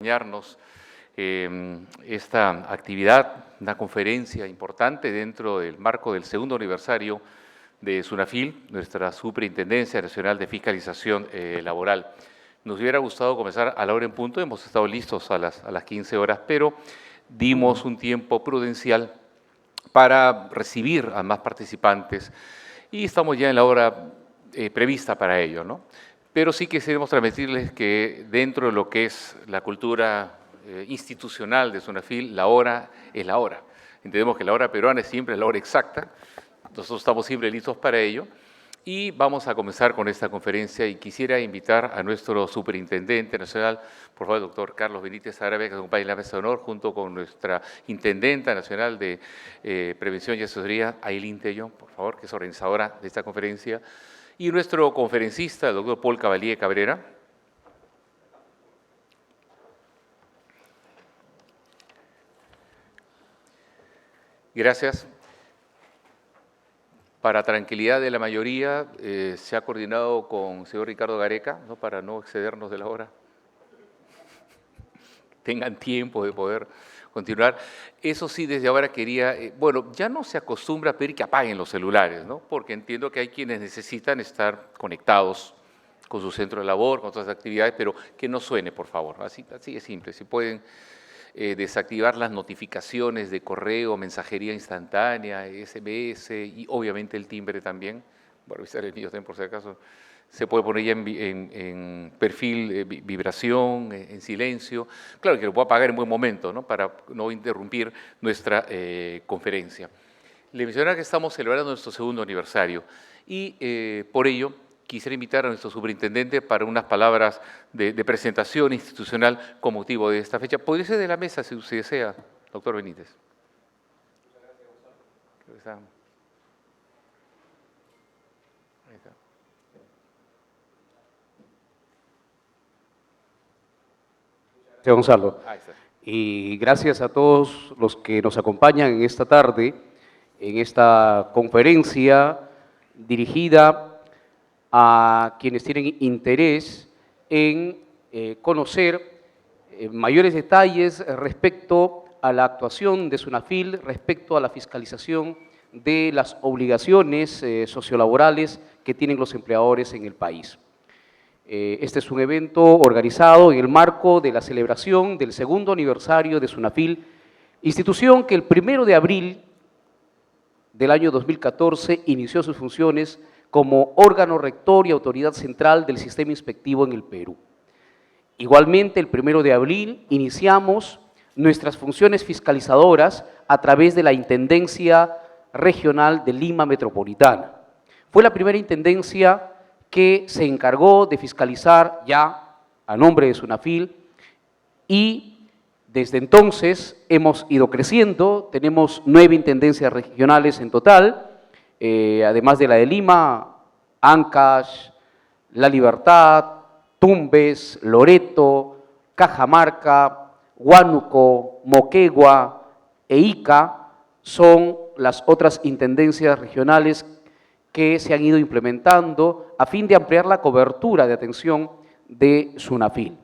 acompañarnos esta actividad, una conferencia importante dentro del marco del segundo aniversario de SUNAFIL, nuestra Superintendencia Nacional de Fiscalización Laboral. Nos hubiera gustado comenzar a la hora en punto, hemos estado listos a las 15 horas, pero dimos un tiempo prudencial para recibir a más participantes y estamos ya en la hora prevista para ello, ¿no? Pero sí queremos transmitirles que dentro de lo que es la cultura institucional de SUNAFIL, la hora es la hora. Entendemos que la hora peruana es siempre la hora exacta, nosotros estamos siempre listos para ello y vamos a comenzar con esta conferencia y quisiera invitar a nuestro Superintendente Nacional, por favor, doctor Carlos Benítez Árabe, que nos acompañe en la mesa de honor, junto con nuestra Intendenta Nacional de Prevención y Asesoría, Ailín Tello, por favor, que es organizadora de esta conferencia, y nuestro conferencista, el doctor Paul Cavalier Cabrera. Gracias. Para tranquilidad de la mayoría, se ha coordinado con el señor Ricardo Gareca, ¿no?, para no excedernos de la hora. Tengan tiempo de poder continuar. Eso sí, desde ahora quería, bueno, ya no se acostumbra a pedir que apaguen los celulares, ¿no?, porque entiendo que hay quienes necesitan estar conectados con su centro de labor, con otras actividades, pero que no suene, por favor. Así es simple. Si pueden desactivar las notificaciones de correo, mensajería instantánea, SMS y obviamente el timbre también. Bueno, avisar el mío también por si acaso. Se puede poner ya en perfil vibración, en silencio. Claro que lo puedo apagar en buen momento, ¿no?, para no interrumpir nuestra conferencia. Le mencionaba que estamos celebrando nuestro segundo aniversario y por ello quisiera invitar a nuestro superintendente para unas palabras de presentación institucional con motivo de esta fecha. ¿Podría ser de la mesa si usted desea, doctor Benítez? Muchas gracias. Ahí está. Gracias, Gonzalo. Ahí está. Y gracias a todos los que nos acompañan en esta tarde, en esta conferencia dirigida a quienes tienen interés en conocer mayores detalles respecto a la actuación de SUNAFIL, respecto a la fiscalización de las obligaciones sociolaborales que tienen los empleadores en el país. Este es un evento organizado en el marco de la celebración del segundo aniversario de SUNAFIL, institución que el 1 de abril del año 2014 inició sus funciones como órgano rector y autoridad central del sistema inspectivo en el Perú. Igualmente, el 1 de abril iniciamos nuestras funciones fiscalizadoras a través de la Intendencia Regional de Lima Metropolitana. Fue la primera intendencia que se encargó de fiscalizar ya a nombre de SUNAFIL y desde entonces hemos ido creciendo, tenemos 9 intendencias regionales en total, además de la de Lima, Ancash, La Libertad, Tumbes, Loreto, Cajamarca, Huánuco, Moquegua e Ica son las otras intendencias regionales que se han ido implementando a fin de ampliar la cobertura de atención de SUNAFIL.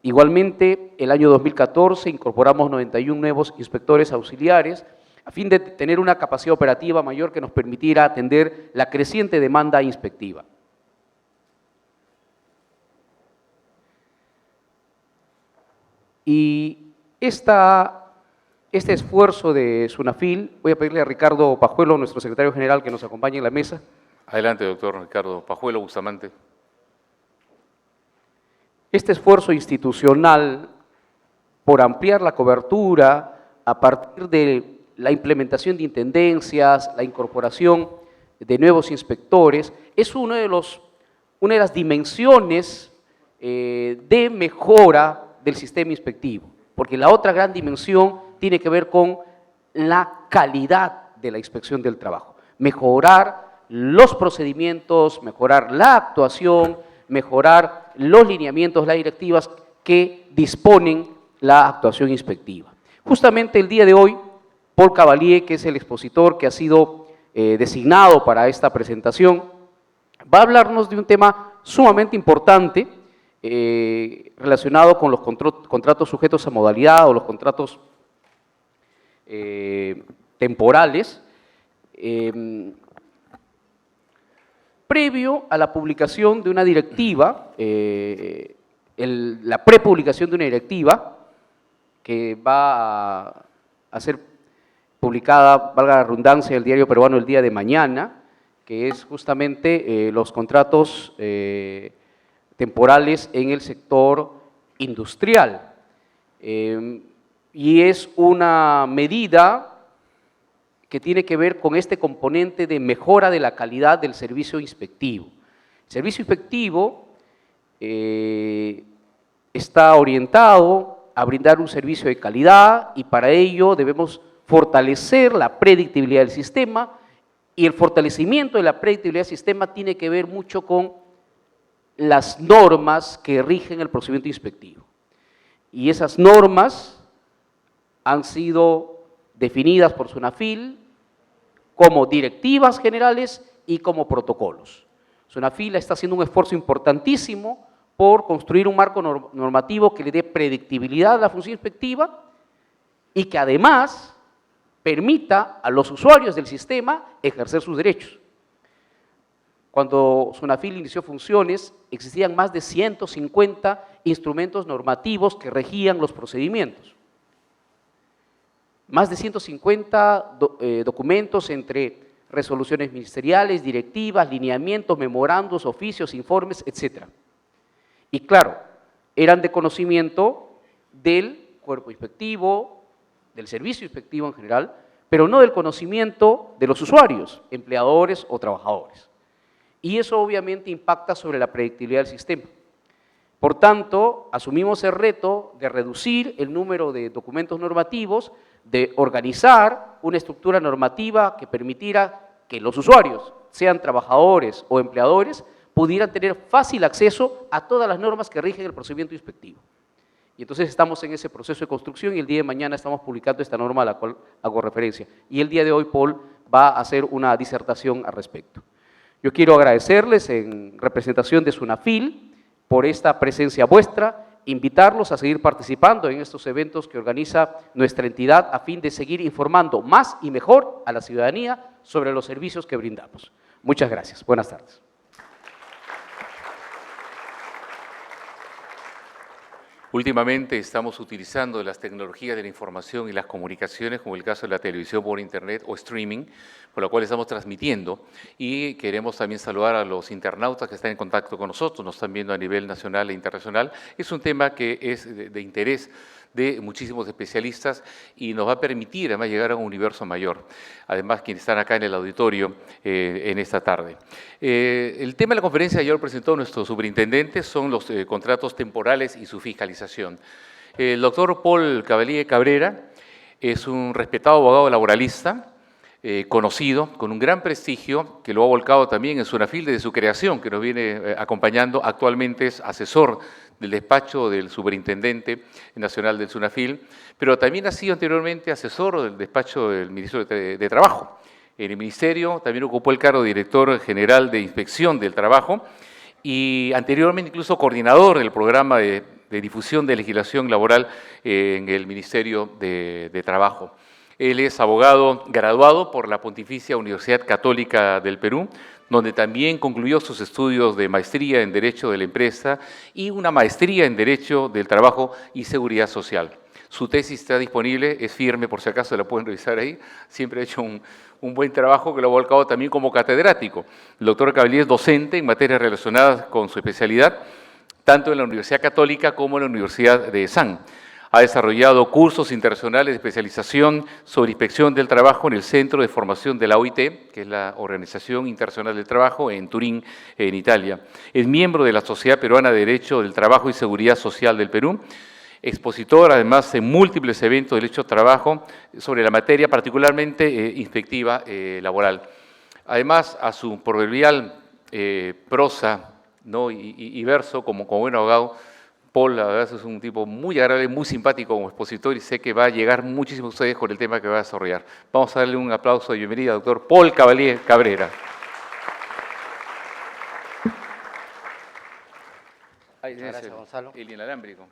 Igualmente, el año 2014 incorporamos 91 nuevos inspectores auxiliares a fin de tener una capacidad operativa mayor que nos permitiera atender la creciente demanda inspectiva. Y este esfuerzo de SUNAFIL, voy a pedirle a Ricardo Pajuelo, nuestro secretario general, que nos acompañe en la mesa. Adelante, doctor Ricardo Pajuelo Bustamante. Este esfuerzo institucional por ampliar la cobertura a partir de la implementación de intendencias, la incorporación de nuevos inspectores, es una de las dimensiones de mejora del sistema inspectivo, porque la otra gran dimensión tiene que ver con la calidad de la inspección del trabajo, mejorar los procedimientos, mejorar la actuación, mejorar los lineamientos, las directivas que disponen la actuación inspectiva. Justamente el día de hoy, Paul Cavalier, que es el expositor que ha sido designado para esta presentación, va a hablarnos de un tema sumamente importante relacionado con los contratos sujetos a modalidad o los contratos temporales, previo a la publicación de una directiva, la prepublicación de una directiva que va a ser publicada, valga la redundancia, en el Diario Peruano el día de mañana, que es justamente los contratos temporales en el sector industrial. Y es una medida que tiene que ver con este componente de mejora de la calidad del servicio inspectivo. El servicio inspectivo está orientado a brindar un servicio de calidad y para ello debemos fortalecer la predictibilidad del sistema, y el fortalecimiento de la predictibilidad del sistema tiene que ver mucho con las normas que rigen el procedimiento inspectivo. Y esas normas han sido definidas por SUNAFIL como directivas generales y como protocolos. SUNAFIL está haciendo un esfuerzo importantísimo por construir un marco normativo que le dé predictibilidad a la función inspectiva y que además permita a los usuarios del sistema ejercer sus derechos. Cuando SUNAFIL inició funciones, existían más de 150 instrumentos normativos que regían los procedimientos. Más de 150 documentos entre resoluciones ministeriales, directivas, lineamientos, memorandos, oficios, informes, etc. Y claro, eran de conocimiento del cuerpo inspectivo, del servicio inspectivo en general, pero no del conocimiento de los usuarios, empleadores o trabajadores. Y eso obviamente impacta sobre la predictibilidad del sistema. Por tanto, asumimos el reto de reducir el número de documentos normativos, de organizar una estructura normativa que permitiera que los usuarios, sean trabajadores o empleadores, pudieran tener fácil acceso a todas las normas que rigen el procedimiento inspectivo. Y entonces estamos en ese proceso de construcción y el día de mañana estamos publicando esta norma a la cual hago referencia. Y el día de hoy Paul va a hacer una disertación al respecto. Yo quiero agradecerles en representación de SUNAFIL por esta presencia vuestra, invitarlos a seguir participando en estos eventos que organiza nuestra entidad a fin de seguir informando más y mejor a la ciudadanía sobre los servicios que brindamos. Muchas gracias. Buenas tardes. Últimamente estamos utilizando las tecnologías de la información y las comunicaciones, como el caso de la televisión por internet o streaming, por lo cual estamos transmitiendo, y queremos también saludar a los internautas que están en contacto con nosotros, nos están viendo a nivel nacional e internacional. Es un tema que es de interés de muchísimos especialistas y nos va a permitir además llegar a un universo mayor. Además, quienes están acá en el auditorio en esta tarde. El tema de la conferencia ya lo presentó nuestro superintendente, son los contratos temporales y su fiscalización. El doctor Paul Cavalier Cabrera es un respetado abogado laboralista, conocido, con un gran prestigio, que lo ha volcado también en SUNAFIL desde su creación, que nos viene acompañando. Actualmente es asesor del despacho del Superintendente Nacional del SUNAFIL, pero también ha sido anteriormente asesor del despacho del Ministro de Trabajo. En el Ministerio también ocupó el cargo de Director General de Inspección del Trabajo y anteriormente incluso coordinador del programa de difusión de legislación laboral en el Ministerio de Trabajo. Él es abogado graduado por la Pontificia Universidad Católica del Perú, donde también concluyó sus estudios de maestría en Derecho de la Empresa y una maestría en Derecho del Trabajo y Seguridad Social. Su tesis está disponible, es firme, por si acaso la pueden revisar ahí. Siempre ha hecho un buen trabajo que lo ha volcado también como catedrático. El doctor Cavalier es docente en materias relacionadas con su especialidad, tanto en la Universidad Católica como en la Universidad de San. Ha desarrollado cursos internacionales de especialización sobre inspección del trabajo en el Centro de Formación de la OIT, que es la Organización Internacional del Trabajo, en Turín, en Italia. Es miembro de la Sociedad Peruana de Derecho del Trabajo y Seguridad Social del Perú, expositor además en múltiples eventos de derecho del trabajo sobre la materia, particularmente inspectiva laboral. Además, a su proverbial prosa, ¿no? y verso como buen abogado, Paul, la verdad, es un tipo muy agradable, muy simpático como expositor y sé que va a llegar muchísimo a ustedes con el tema que va a desarrollar. Vamos a darle un aplauso de bienvenida al doctor Paul Cavalier Cabrera. Ahí Muchas gracias, Gonzalo. El inalámbrico.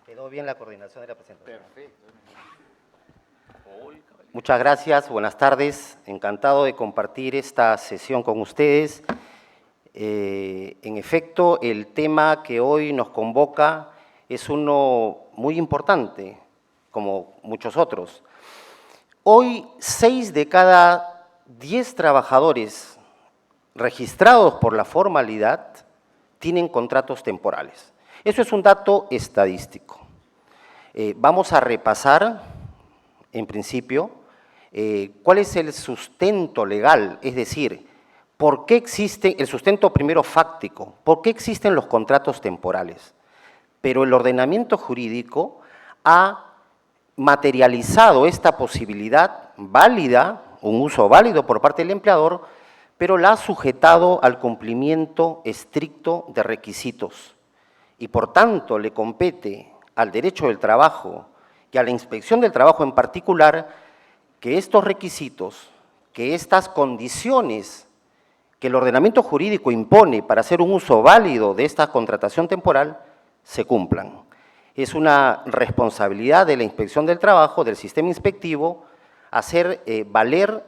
Quedó bien la coordinación de la presentación. Perfecto. Muchas gracias, buenas tardes. Encantado de compartir esta sesión con ustedes. En efecto, el tema que hoy nos convoca es uno muy importante, como muchos otros. Hoy, 6 de cada 10 trabajadores registrados por la formalidad tienen contratos temporales. Eso es un dato estadístico. Vamos a repasar, en principio, cuál es el sustento legal, es decir, por qué existe el sustento primero fáctico, por qué existen los contratos temporales. Pero el ordenamiento jurídico ha materializado esta posibilidad válida, un uso válido por parte del empleador, pero la ha sujetado al cumplimiento estricto de requisitos. Y por tanto le compete al derecho del trabajo y a la inspección del trabajo en particular que estos requisitos, que estas condiciones que el ordenamiento jurídico impone para hacer un uso válido de esta contratación temporal se cumplan. Es una responsabilidad de la inspección del trabajo, del sistema inspectivo, hacer valer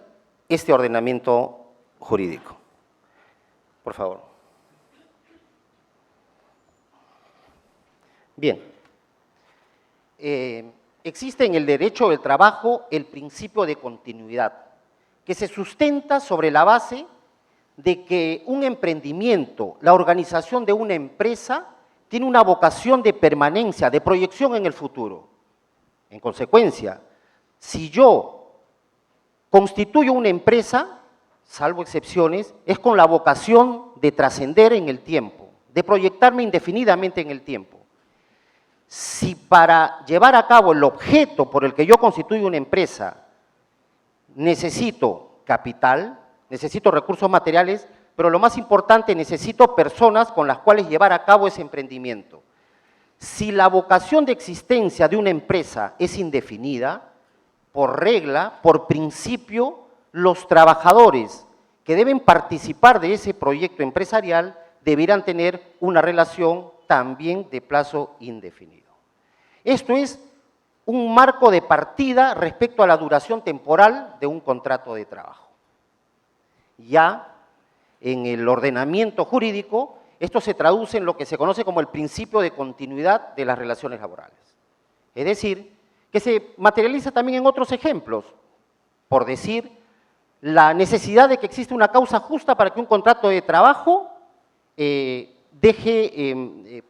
este ordenamiento jurídico. Por favor. Bien. Existe en el derecho del trabajo el principio de continuidad, que se sustenta sobre la base de que un emprendimiento, la organización de una empresa, tiene una vocación de permanencia, de proyección en el futuro. En consecuencia, si yo constituyo una empresa, salvo excepciones, es con la vocación de trascender en el tiempo, de proyectarme indefinidamente en el tiempo. Si para llevar a cabo el objeto por el que yo constituyo una empresa necesito capital, necesito recursos materiales, pero lo más importante, necesito personas con las cuales llevar a cabo ese emprendimiento. Si la vocación de existencia de una empresa es indefinida, por regla, por principio, los trabajadores que deben participar de ese proyecto empresarial deberán tener una relación también de plazo indefinido. Esto es un marco de partida respecto a la duración temporal de un contrato de trabajo. Ya en el ordenamiento jurídico, esto se traduce en lo que se conoce como el principio de continuidad de las relaciones laborales. Es decir, que se materializa también en otros ejemplos, por decir, la necesidad de que exista una causa justa para que un contrato de trabajo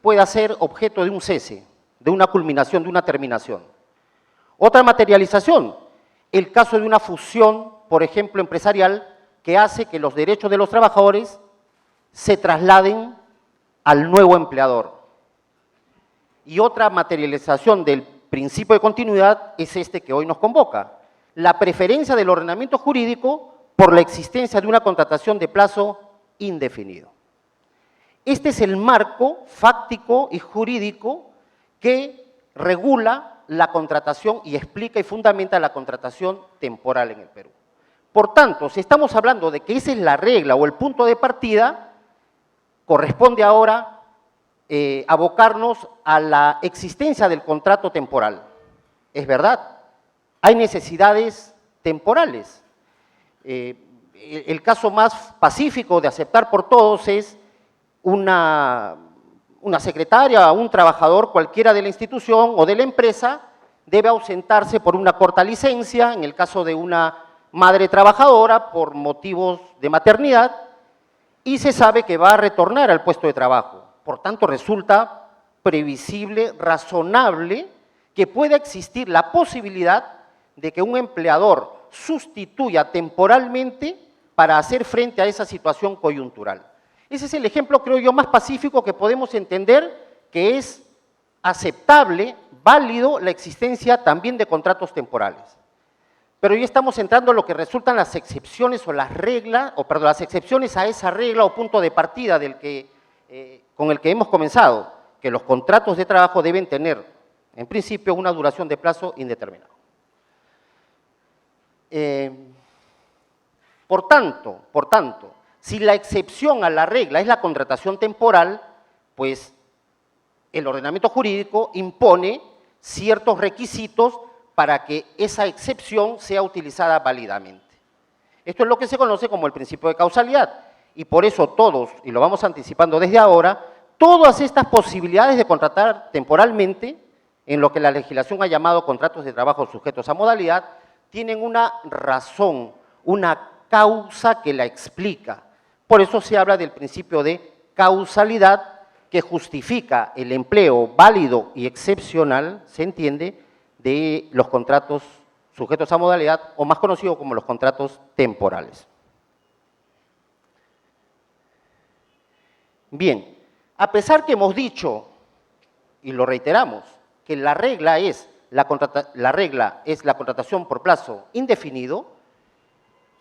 pueda ser objeto de un cese, de una culminación, de una terminación. Otra materialización, el caso de una fusión, por ejemplo, empresarial, que hace que los derechos de los trabajadores se trasladen al nuevo empleador. Y otra materialización del principio de continuidad es este que hoy nos convoca, la preferencia del ordenamiento jurídico por la existencia de una contratación de plazo indefinido. Este es el marco fáctico y jurídico que regula la contratación y explica y fundamenta la contratación temporal en el Perú. Por tanto, si estamos hablando de que esa es la regla o el punto de partida, corresponde ahora abocarnos a la existencia del contrato temporal. Es verdad, hay necesidades temporales. El caso más pacífico de aceptar por todos es una secretaria, un trabajador cualquiera de la institución o de la empresa debe ausentarse por una corta licencia, en el caso de una madre trabajadora por motivos de maternidad, y se sabe que va a retornar al puesto de trabajo. Por tanto, resulta previsible, razonable, que pueda existir la posibilidad de que un empleador sustituya temporalmente para hacer frente a esa situación coyuntural. Ese es el ejemplo, creo yo, más pacífico que podemos entender que es aceptable, válido, la existencia también de contratos temporales. Pero ya estamos entrando en lo que resultan las excepciones o las reglas, las excepciones a esa regla o punto de partida con el que hemos comenzado, que los contratos de trabajo deben tener, en principio, una duración de plazo indeterminado. Por tanto, si la excepción a la regla es la contratación temporal, pues el ordenamiento jurídico impone ciertos requisitos para que esa excepción sea utilizada válidamente. Esto es lo que se conoce como el principio de causalidad, y por eso todos, y lo vamos anticipando desde ahora, todas estas posibilidades de contratar temporalmente, en lo que la legislación ha llamado contratos de trabajo sujetos a modalidad, tienen una razón, una causa que la explica. Por eso se habla del principio de causalidad que justifica el empleo válido y excepcional, se entiende, de los contratos sujetos a modalidad, o más conocidos como los contratos temporales. Bien, a pesar que hemos dicho, y lo reiteramos, que la regla es la contratación por plazo indefinido,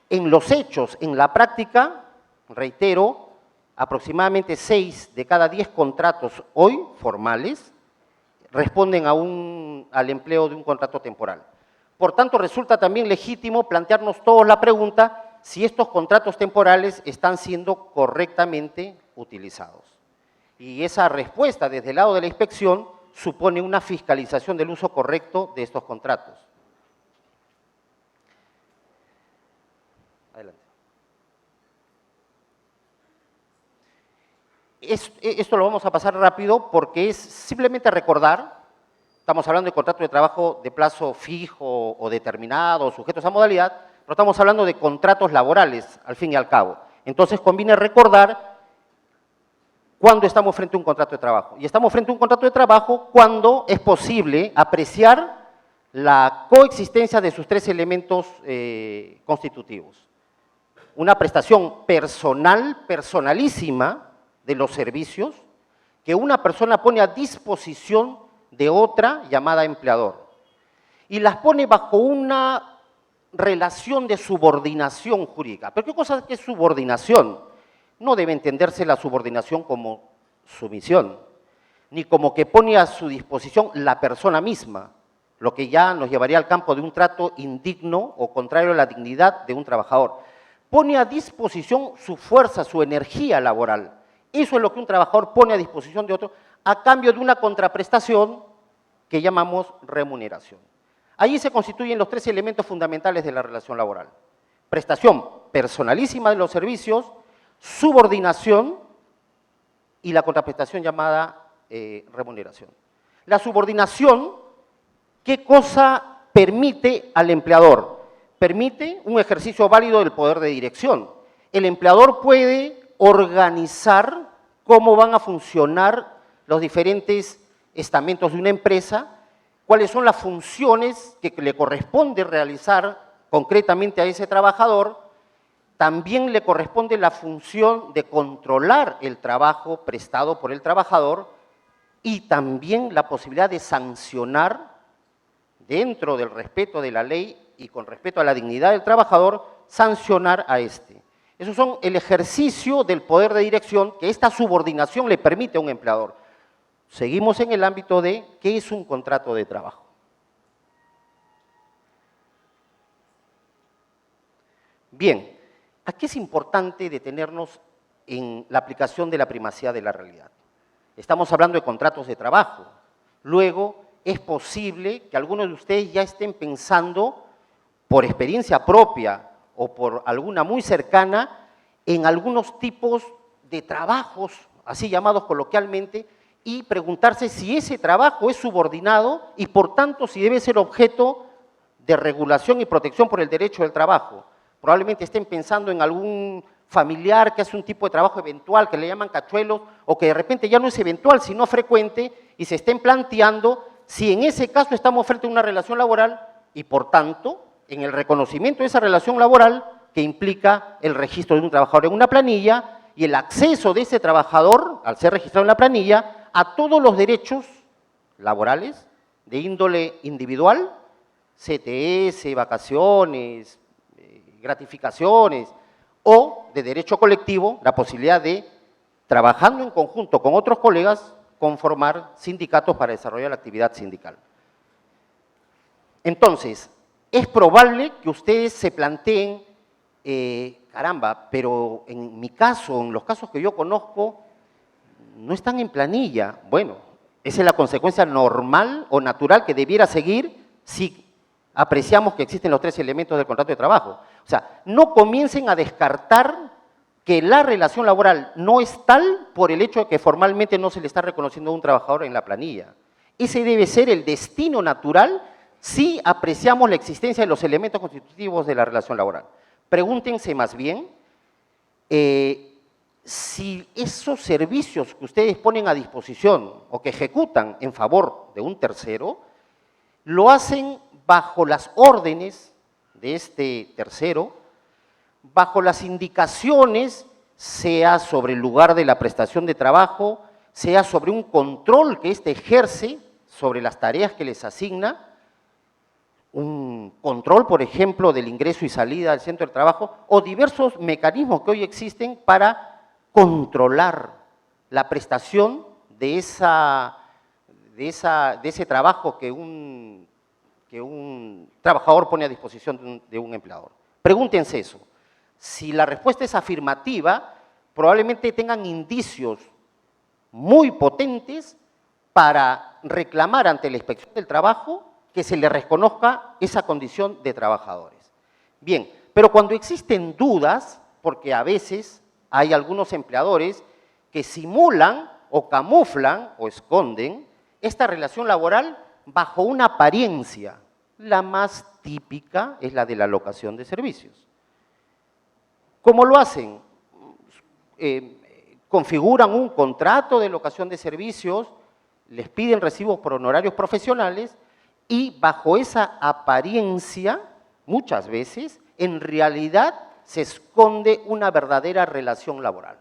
en los hechos, en la práctica, reitero, aproximadamente 6 de cada 10 contratos hoy formales responden al empleo de un contrato temporal. Por tanto, resulta también legítimo plantearnos todos la pregunta si estos contratos temporales están siendo correctamente utilizados. Y esa respuesta desde el lado de la inspección supone una fiscalización del uso correcto de estos contratos. Adelante. Esto lo vamos a pasar rápido porque es simplemente recordar, estamos hablando de contratos de trabajo de plazo fijo o determinado, sujetos a modalidad, pero estamos hablando de contratos laborales, al fin y al cabo. Entonces conviene recordar cuándo estamos frente a un contrato de trabajo. Y estamos frente a un contrato de trabajo cuando es posible apreciar la coexistencia de sus 3 elementos constitutivos. Una prestación personal, personalísima, de los servicios que una persona pone a disposición de otra llamada empleador. Y las pone bajo una relación de subordinación jurídica. ¿Pero qué cosa es subordinación? No debe entenderse la subordinación como sumisión, ni como que pone a su disposición la persona misma, lo que ya nos llevaría al campo de un trato indigno o contrario a la dignidad de un trabajador. Pone a disposición su fuerza, su energía laboral. Eso es lo que un trabajador pone a disposición de otro a cambio de una contraprestación que llamamos remuneración. Allí se constituyen los 3 elementos fundamentales de la relación laboral. Prestación personalísima de los servicios, subordinación y la contraprestación llamada remuneración. La subordinación, ¿qué cosa permite al empleador? Permite un ejercicio válido del poder de dirección. El empleador puede organizar cómo van a funcionar los diferentes estamentos de una empresa, cuáles son las funciones que le corresponde realizar concretamente a ese trabajador. También le corresponde la función de controlar el trabajo prestado por el trabajador y también la posibilidad de sancionar dentro del respeto de la ley y con respeto a la dignidad del trabajador, sancionar a este. Esos son el ejercicio del poder de dirección que esta subordinación le permite a un empleador. Seguimos en el ámbito de qué es un contrato de trabajo. Bien, aquí es importante detenernos en la aplicación de la primacía de la realidad. Estamos hablando de contratos de trabajo. Luego, es posible que algunos de ustedes ya estén pensando, por experiencia propia o por alguna muy cercana, en algunos tipos de trabajos, así llamados coloquialmente, y preguntarse si ese trabajo es subordinado y, por tanto, si debe ser objeto de regulación y protección por el derecho del trabajo. Probablemente estén pensando en algún familiar que hace un tipo de trabajo eventual, que le llaman cachuelos, o que de repente ya no es eventual, sino frecuente, y se estén planteando si en ese caso estamos frente a una relación laboral y, por tanto, en el reconocimiento de esa relación laboral que implica el registro de un trabajador en una planilla y el acceso de ese trabajador, al ser registrado en la planilla, a todos los derechos laborales de índole individual, CTS, vacaciones, gratificaciones, o de derecho colectivo, la posibilidad de, trabajando en conjunto con otros colegas, conformar sindicatos para desarrollar la actividad sindical. Entonces, es probable que ustedes se planteen, caramba, pero en mi caso, en los casos que yo conozco, no están en planilla. Bueno, esa es la consecuencia normal o natural que debiera seguir si apreciamos que existen los tres elementos del contrato de trabajo. O sea, no comiencen a descartar que la relación laboral no es tal por el hecho de que formalmente no se le está reconociendo a un trabajador en la planilla. Ese debe ser el destino natural si apreciamos la existencia de los elementos constitutivos de la relación laboral. Pregúntense más bien si esos servicios que ustedes ponen a disposición o que ejecutan en favor de un tercero, lo hacen bajo las órdenes de este tercero, bajo las indicaciones, sea sobre el lugar de la prestación de trabajo, sea sobre un control que éste ejerce sobre las tareas que les asigna, un control, por ejemplo, del ingreso y salida del centro de trabajo, o diversos mecanismos que hoy existen para controlar la prestación de ese trabajo que un trabajador pone a disposición de un empleador. Pregúntense eso. Si la respuesta es afirmativa, probablemente tengan indicios muy potentes para reclamar ante la Inspección del Trabajo que se les reconozca esa condición de trabajadores. Bien, pero cuando existen dudas, porque a veces hay algunos empleadores que simulan o camuflan o esconden esta relación laboral bajo una apariencia. La más típica es la de la locación de servicios. ¿Cómo lo hacen? Configuran un contrato de locación de servicios, les piden recibos por honorarios profesionales y bajo esa apariencia, muchas veces, en realidad se esconde una verdadera relación laboral.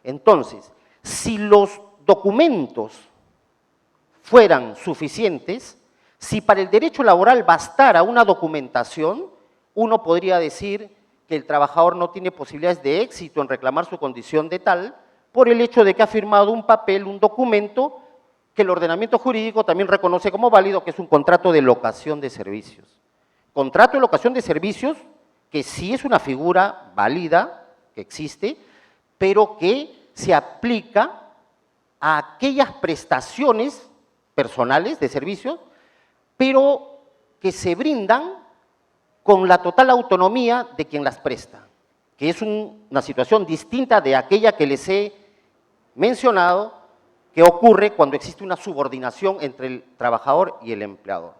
Entonces, si los documentos fueran suficientes, si para el derecho laboral bastara una documentación, uno podría decir que el trabajador no tiene posibilidades de éxito en reclamar su condición de tal por el hecho de que ha firmado un papel, un documento que el ordenamiento jurídico también reconoce como válido, que es un contrato de locación de servicios. Contrato de locación de servicios que sí es una figura válida, que existe, pero que se aplica a aquellas prestaciones personales de servicios, pero que se brindan con la total autonomía de quien las presta, que es una situación distinta de aquella que les he mencionado, que ocurre cuando existe una subordinación entre el trabajador y el empleador.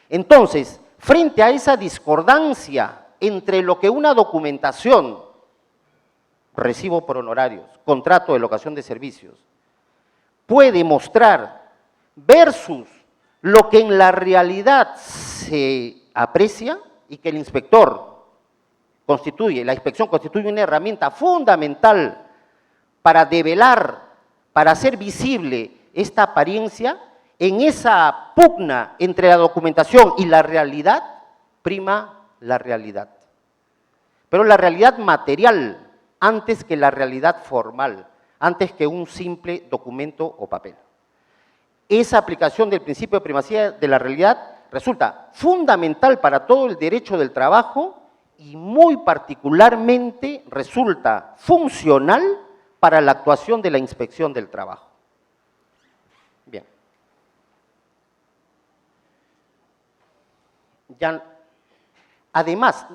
Entonces, frente a esa discordancia entre lo que una documentación, recibo por honorarios, contrato de locación de servicios, puede mostrar versus lo que en la realidad se aprecia, y que el inspector la inspección constituye una herramienta fundamental para develar, para hacer visible esta apariencia, en esa pugna entre la documentación y la realidad, prima la realidad. Pero la realidad material, antes que la realidad formal, antes que un simple documento o papel. Esa aplicación del principio de primacía de la realidad resulta fundamental para todo el derecho del trabajo y muy particularmente resulta funcional para la actuación de la inspección del trabajo. Bien. Además,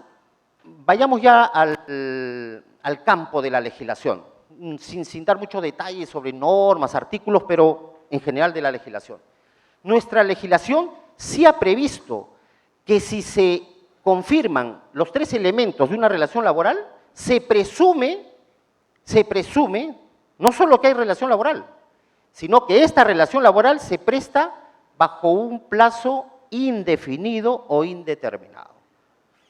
vayamos ya al campo de la legislación, sin dar muchos detalles sobre normas, artículos, pero en general de la legislación. Nuestra legislación sí ha previsto que si se confirman los tres elementos de una relación laboral, se presume no solo que hay relación laboral, sino que esta relación laboral se presta bajo un plazo indefinido o indeterminado.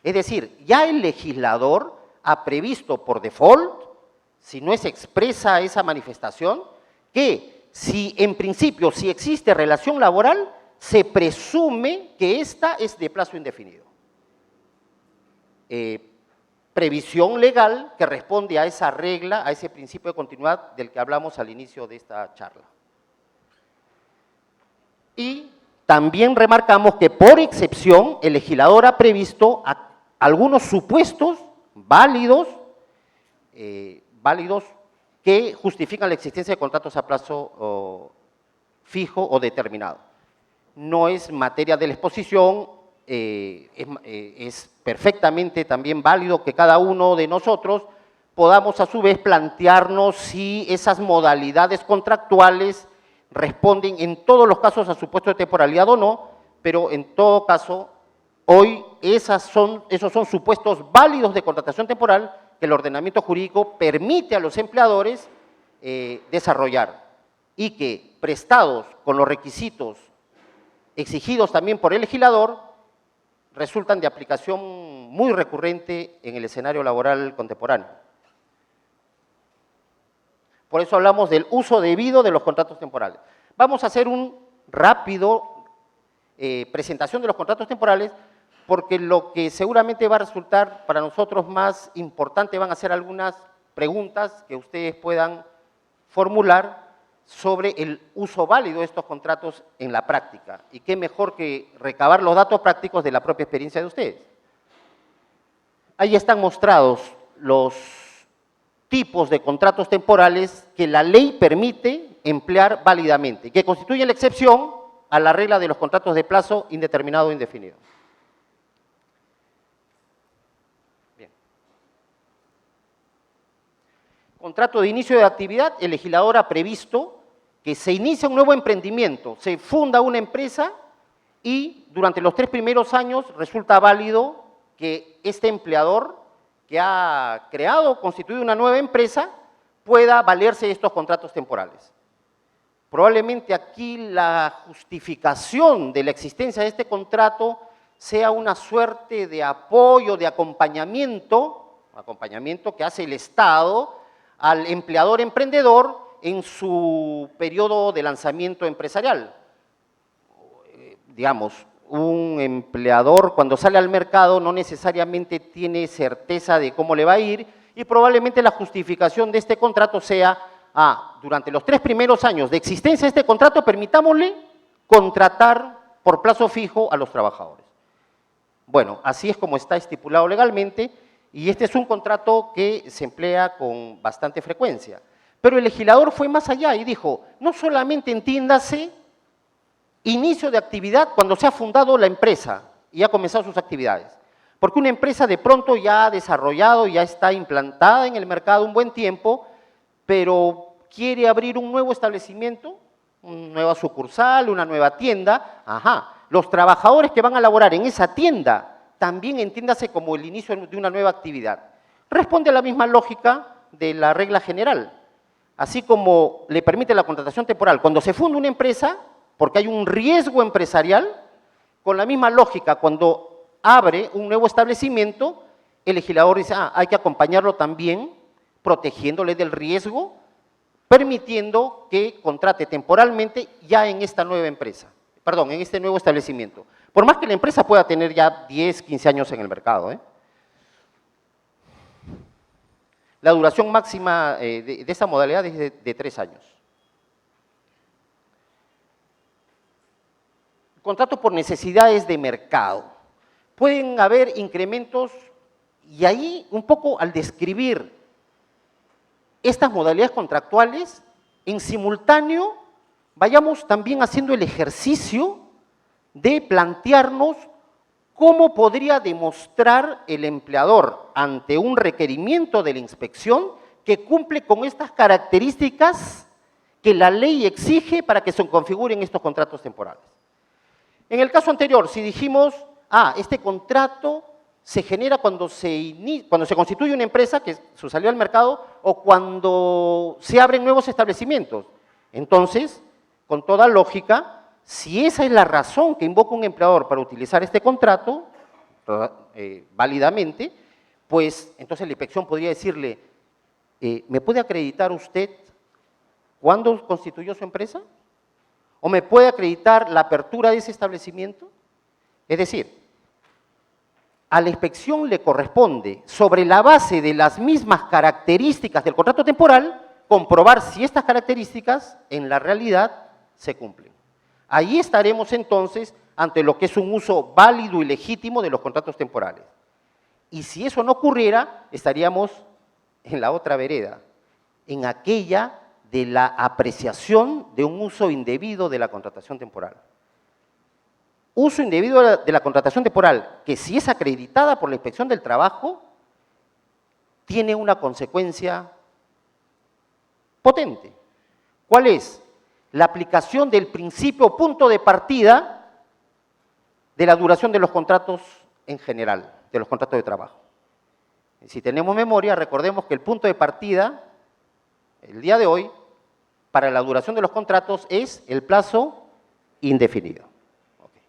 Es decir, ya el legislador ha previsto por default, si no es expresa esa manifestación, que si en principio, si existe relación laboral, se presume que esta es de plazo indefinido. Previsión legal que responde a esa regla, a ese principio de continuidad del que hablamos al inicio de esta charla. Y también remarcamos que por excepción el legislador ha previsto algunos supuestos válidos que que justifican la existencia de contratos a plazo fijo o determinado. No es materia de la exposición, es perfectamente también válido que cada uno de nosotros podamos a su vez plantearnos si esas modalidades contractuales responden en todos los casos a supuesto de temporalidad o no, pero en todo caso, hoy esos son supuestos válidos de contratación temporal que el ordenamiento jurídico permite a los empleadores desarrollar y que, prestados con los requisitos exigidos también por el legislador, resultan de aplicación muy recurrente en el escenario laboral contemporáneo. Por eso hablamos del uso debido de los contratos temporales. Vamos a hacer un rápido presentación de los contratos temporales, porque lo que seguramente va a resultar para nosotros más importante van a ser algunas preguntas que ustedes puedan formular sobre el uso válido de estos contratos en la práctica. Y qué mejor que recabar los datos prácticos de la propia experiencia de ustedes. Ahí están mostrados los tipos de contratos temporales que la ley permite emplear válidamente, que constituyen la excepción a la regla de los contratos de plazo indeterminado o indefinido. Bien. Contrato de inicio de actividad, el legislador ha previsto que se inicia un nuevo emprendimiento, se funda una empresa y durante los 3 primeros años resulta válido que este empleador que ha creado o constituido una nueva empresa pueda valerse de estos contratos temporales. Probablemente aquí la justificación de la existencia de este contrato sea una suerte de apoyo, de acompañamiento que hace el Estado al empleador emprendedor en su periodo de lanzamiento empresarial. Digamos, un empleador cuando sale al mercado no necesariamente tiene certeza de cómo le va a ir y probablemente la justificación de este contrato sea, durante los 3 primeros años de existencia de este contrato, permitámosle contratar por plazo fijo a los trabajadores. Bueno, así es como está estipulado legalmente y este es un contrato que se emplea con bastante frecuencia. Pero el legislador fue más allá y dijo, no solamente entiéndase inicio de actividad cuando se ha fundado la empresa y ha comenzado sus actividades. Porque una empresa de pronto ya ha desarrollado, ya está implantada en el mercado un buen tiempo, pero quiere abrir un nuevo establecimiento, una nueva sucursal, una nueva tienda. Los trabajadores que van a laborar en esa tienda también entiéndase como el inicio de una nueva actividad. Responde a la misma lógica de la regla general. Así como le permite la contratación temporal cuando se funda una empresa, porque hay un riesgo empresarial, con la misma lógica cuando abre un nuevo establecimiento, el legislador dice, hay que acompañarlo también, protegiéndole del riesgo, permitiendo que contrate temporalmente ya en esta nueva empresa, perdón, en este nuevo establecimiento. Por más que la empresa pueda tener ya 10, 15 años en el mercado, La duración máxima de esta modalidad es de 3 años. Contrato por necesidades de mercado. Pueden haber incrementos y ahí un poco al describir estas modalidades contractuales, en simultáneo vayamos también haciendo el ejercicio de plantearnos ¿cómo podría demostrar el empleador ante un requerimiento de la inspección que cumple con estas características que la ley exige para que se configuren estos contratos temporales? En el caso anterior, si dijimos, este contrato se genera cuando se constituye una empresa, que es su salida al mercado, o cuando se abren nuevos establecimientos. Entonces, con toda lógica, si esa es la razón que invoca un empleador para utilizar este contrato, válidamente, pues entonces la inspección podría decirle, ¿me puede acreditar usted cuándo constituyó su empresa? ¿O me puede acreditar la apertura de ese establecimiento? Es decir, a la inspección le corresponde, sobre la base de las mismas características del contrato temporal, comprobar si estas características en la realidad se cumplen. Ahí estaremos entonces ante lo que es un uso válido y legítimo de los contratos temporales. Y si eso no ocurriera, estaríamos en la otra vereda. en aquella de la apreciación de un uso indebido de la contratación temporal. Uso indebido de la contratación temporal, que si es acreditada por la Inspección del Trabajo, tiene una consecuencia potente. ¿Cuál es? La aplicación del principio punto de partida de la duración de los contratos en general, de los contratos de trabajo. Si tenemos memoria, recordemos que el punto de partida, el día de hoy, para la duración de los contratos es el plazo indefinido. Okay.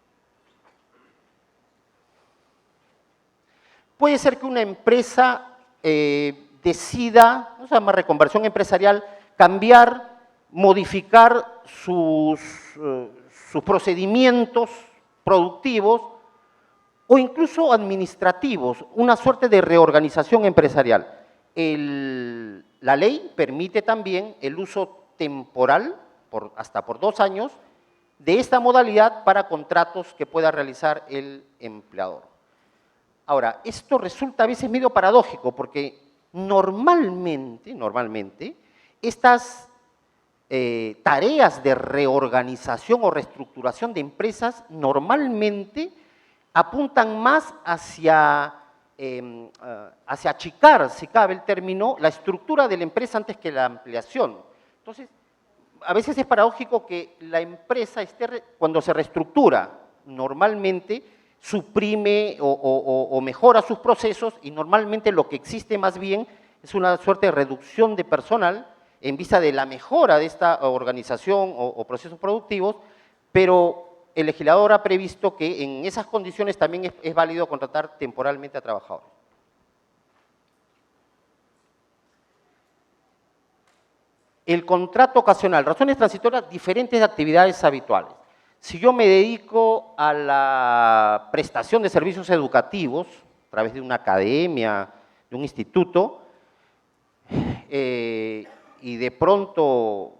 Puede ser que una empresa decida, no se llama reconversión empresarial, cambiar, modificar sus procedimientos productivos o incluso administrativos, una suerte de reorganización empresarial. La ley permite también el uso temporal, hasta por 2 años, de esta modalidad para contratos que pueda realizar el empleador. Ahora, esto resulta a veces medio paradójico porque normalmente, estas tareas de reorganización o reestructuración de empresas normalmente apuntan más hacia achicar, si cabe el término, la estructura de la empresa antes que la ampliación. Entonces, a veces es paradójico que la empresa cuando se reestructura, normalmente suprime o mejora sus procesos y normalmente lo que existe más bien es una suerte de reducción de personal en vista de la mejora de esta organización o procesos productivos, pero el legislador ha previsto que en esas condiciones también es válido contratar temporalmente a trabajadores. El contrato ocasional, razones transitorias diferentes de actividades habituales. Si yo me dedico a la prestación de servicios educativos, a través de una academia, de un instituto, y de pronto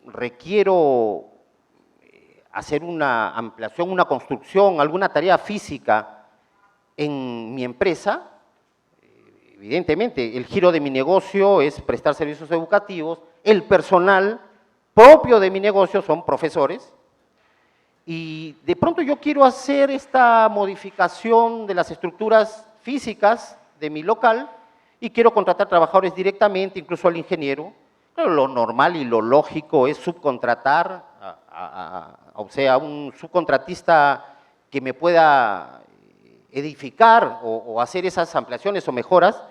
requiero hacer una ampliación, una construcción, alguna tarea física en mi empresa, evidentemente el giro de mi negocio es prestar servicios educativos, el personal propio de mi negocio son profesores, y de pronto yo quiero hacer esta modificación de las estructuras físicas de mi local y quiero contratar trabajadores directamente, incluso al ingeniero. Claro, lo normal y lo lógico es subcontratar, o sea, un subcontratista que me pueda edificar o hacer esas ampliaciones o mejoras,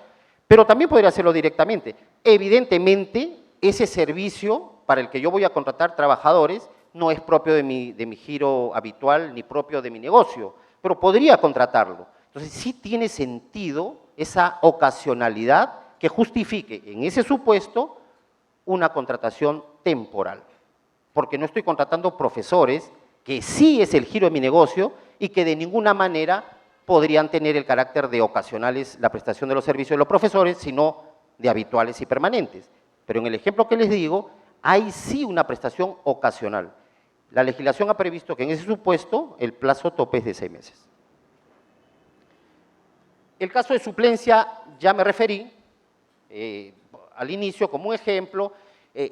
pero también podría hacerlo directamente. Evidentemente, ese servicio para el que yo voy a contratar trabajadores no es propio de mi giro habitual ni propio de mi negocio, pero podría contratarlo. Entonces, sí tiene sentido esa ocasionalidad que justifique en ese supuesto una contratación temporal, porque no estoy contratando profesores, que sí es el giro de mi negocio y que de ninguna manera podrían tener el carácter de ocasionales la prestación de los servicios de los profesores, sino de habituales y permanentes. Pero en el ejemplo que les digo, hay sí una prestación ocasional. La legislación ha previsto que en ese supuesto el plazo tope es de 6 meses. El caso de suplencia, ya me referí al inicio como un ejemplo,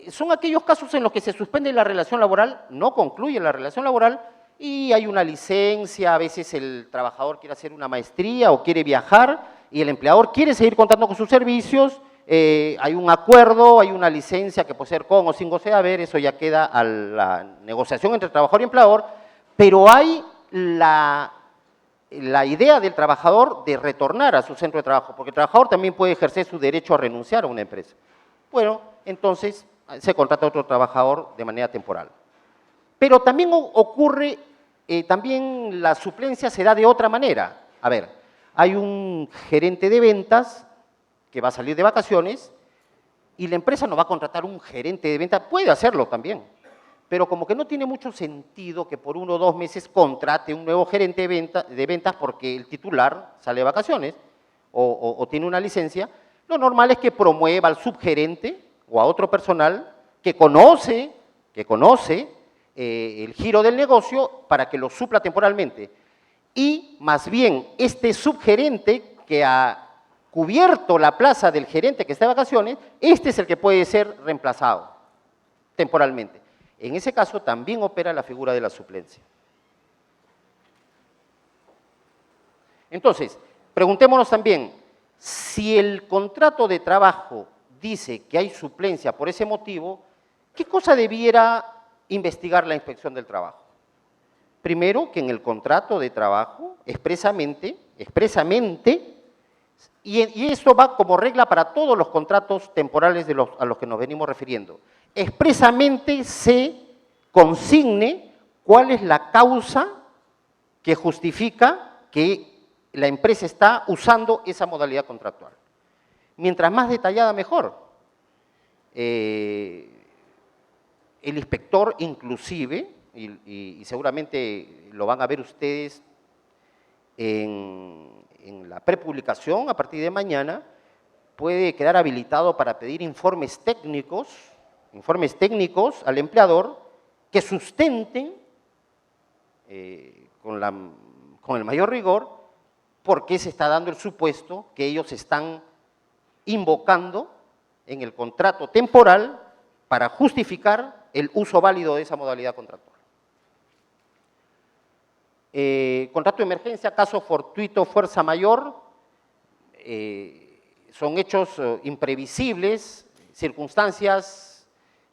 son aquellos casos en los que se suspende la relación laboral, no concluye la relación laboral y hay una licencia, a veces el trabajador quiere hacer una maestría o quiere viajar y el empleador quiere seguir contando con sus servicios, hay un acuerdo, hay una licencia que puede ser con o sin goce de haber, eso ya queda a la negociación entre trabajador y empleador, pero hay la idea del trabajador de retornar a su centro de trabajo, porque el trabajador también puede ejercer su derecho a renunciar a una empresa. Bueno, entonces se contrata a otro trabajador de manera temporal. Pero también ocurre, también la suplencia se da de otra manera. A ver, hay un gerente de ventas que va a salir de vacaciones y la empresa no va a contratar un gerente de ventas, puede hacerlo también, pero como que no tiene mucho sentido que por 1 o 2 meses contrate un nuevo gerente de ventas porque el titular sale de vacaciones o tiene una licencia. Lo normal es que promueva al subgerente o a otro personal que conoce el giro del negocio para que lo supla temporalmente. Y más bien, este subgerente que cubierto la plaza del gerente que está de vacaciones, este es el que puede ser reemplazado temporalmente. En ese caso también opera la figura de la suplencia. Entonces, preguntémonos también, si el contrato de trabajo dice que hay suplencia por ese motivo, ¿qué cosa debiera investigar la Inspección del Trabajo? Primero, que en el contrato de trabajo, expresamente, y esto va como regla para todos los contratos temporales a los que nos venimos refiriendo, expresamente se consigne cuál es la causa que justifica que la empresa está usando esa modalidad contractual. Mientras más detallada, mejor. El inspector inclusive, y seguramente lo van a ver ustedes en la prepublicación a partir de mañana, puede quedar habilitado para pedir informes técnicos al empleador que sustenten con el mayor rigor por qué se está dando el supuesto que ellos están invocando en el contrato temporal para justificar el uso válido de esa modalidad contractual. Contrato de emergencia, caso fortuito, fuerza mayor, son hechos imprevisibles, circunstancias,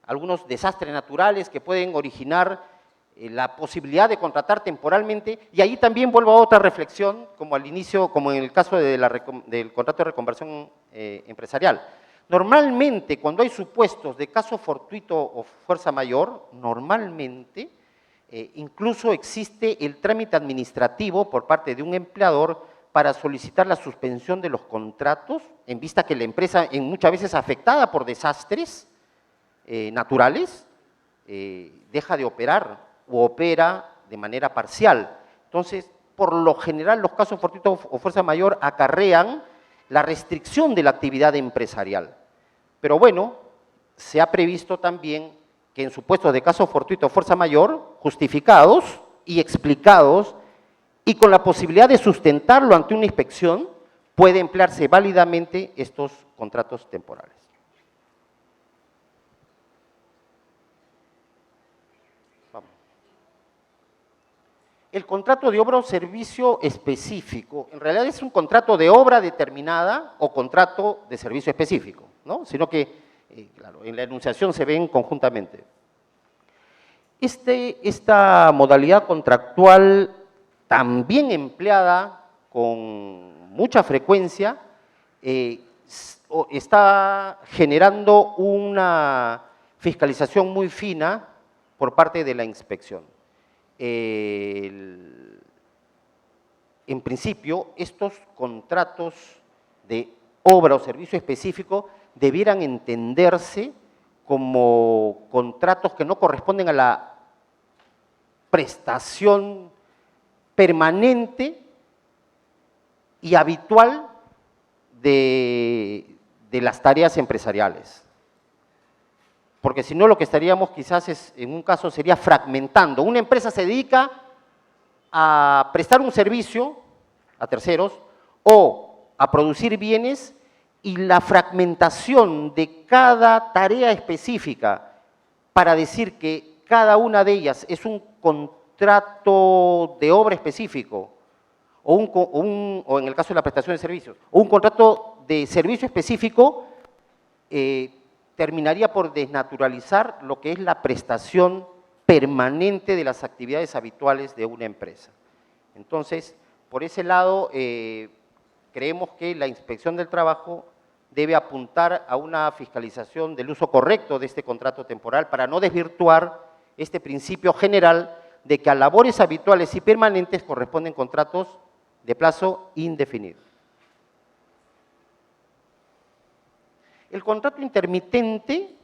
algunos desastres naturales que pueden originar la posibilidad de contratar temporalmente, y ahí también vuelvo a otra reflexión, como al inicio, como en el caso del contrato de reconversión empresarial. Normalmente, cuando hay supuestos de caso fortuito o fuerza mayor, normalmente incluso existe el trámite administrativo por parte de un empleador para solicitar la suspensión de los contratos, en vista que la empresa, muchas veces afectada por desastres naturales, deja de operar o opera de manera parcial. Entonces, por lo general, los casos fortuitos o fuerza mayor acarrean la restricción de la actividad empresarial. Pero bueno, se ha previsto también que en supuestos de caso fortuito o fuerza mayor, justificados y explicados, y con la posibilidad de sustentarlo ante una inspección, puede emplearse válidamente estos contratos temporales. El contrato de obra o servicio específico, en realidad es un contrato de obra determinada o contrato de servicio específico, ¿no? Sino que, claro, en la enunciación se ven conjuntamente. Esta modalidad contractual, también empleada con mucha frecuencia, está generando una fiscalización muy fina por parte de la inspección. En principio, estos contratos de obra o servicio específico debieran entenderse como contratos que no corresponden a la prestación permanente y habitual de las tareas empresariales. Porque si no, lo que estaríamos quizás en un caso sería fragmentando. Una empresa se dedica a prestar un servicio a terceros o a producir bienes, y la fragmentación de cada tarea específica para decir que cada una de ellas es un contrato de obra específico o en el caso de la prestación de servicios, o un contrato de servicio específico, terminaría por desnaturalizar lo que es la prestación permanente de las actividades habituales de una empresa. Entonces, por ese lado, creemos que la Inspección del Trabajo debe apuntar a una fiscalización del uso correcto de este contrato temporal para no desvirtuar este principio general de que a labores habituales y permanentes corresponden contratos de plazo indefinido. El contrato intermitente,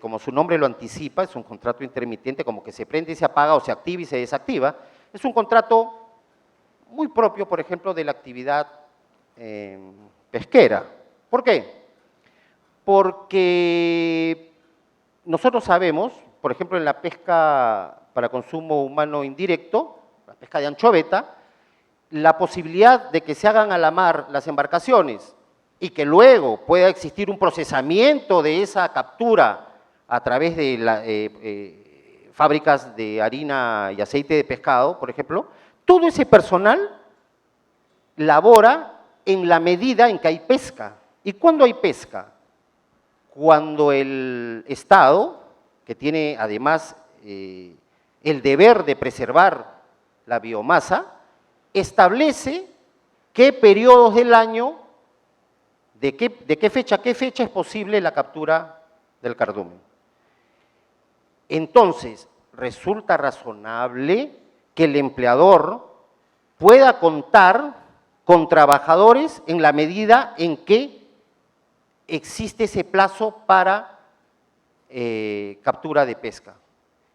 como su nombre lo anticipa, es un contrato intermitente, como que se prende y se apaga, o se activa y se desactiva. Es un contrato muy propio, por ejemplo, de la actividad pesquera. ¿Por qué? Porque nosotros sabemos, por ejemplo, en la pesca para consumo humano indirecto, la pesca de anchoveta, la posibilidad de que se hagan a la mar las embarcaciones y que luego pueda existir un procesamiento de esa captura a través de fábricas de harina y aceite de pescado, por ejemplo, todo ese personal labora en la medida en que hay pesca. ¿Y cuándo hay pesca? Cuando el Estado, que tiene además el deber de preservar la biomasa, establece qué periodos del año, de qué fecha a qué fecha es posible la captura del cardumen. Entonces, resulta razonable que el empleador pueda contar con trabajadores en la medida en que existe ese plazo para captura de pesca.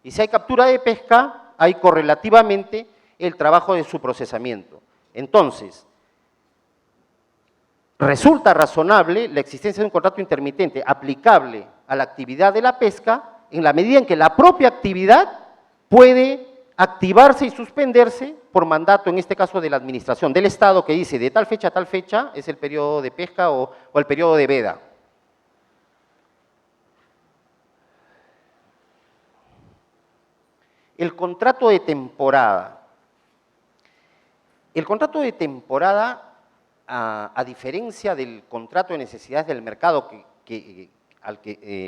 Y si hay captura de pesca, hay correlativamente el trabajo de su procesamiento. Entonces, resulta razonable la existencia de un contrato intermitente aplicable a la actividad de la pesca en la medida en que la propia actividad puede activarse y suspenderse por mandato, en este caso de la administración del Estado, que dice de tal fecha a tal fecha es el periodo de pesca o el periodo de veda. El contrato de temporada. El contrato de temporada, a diferencia del contrato de necesidades del mercado,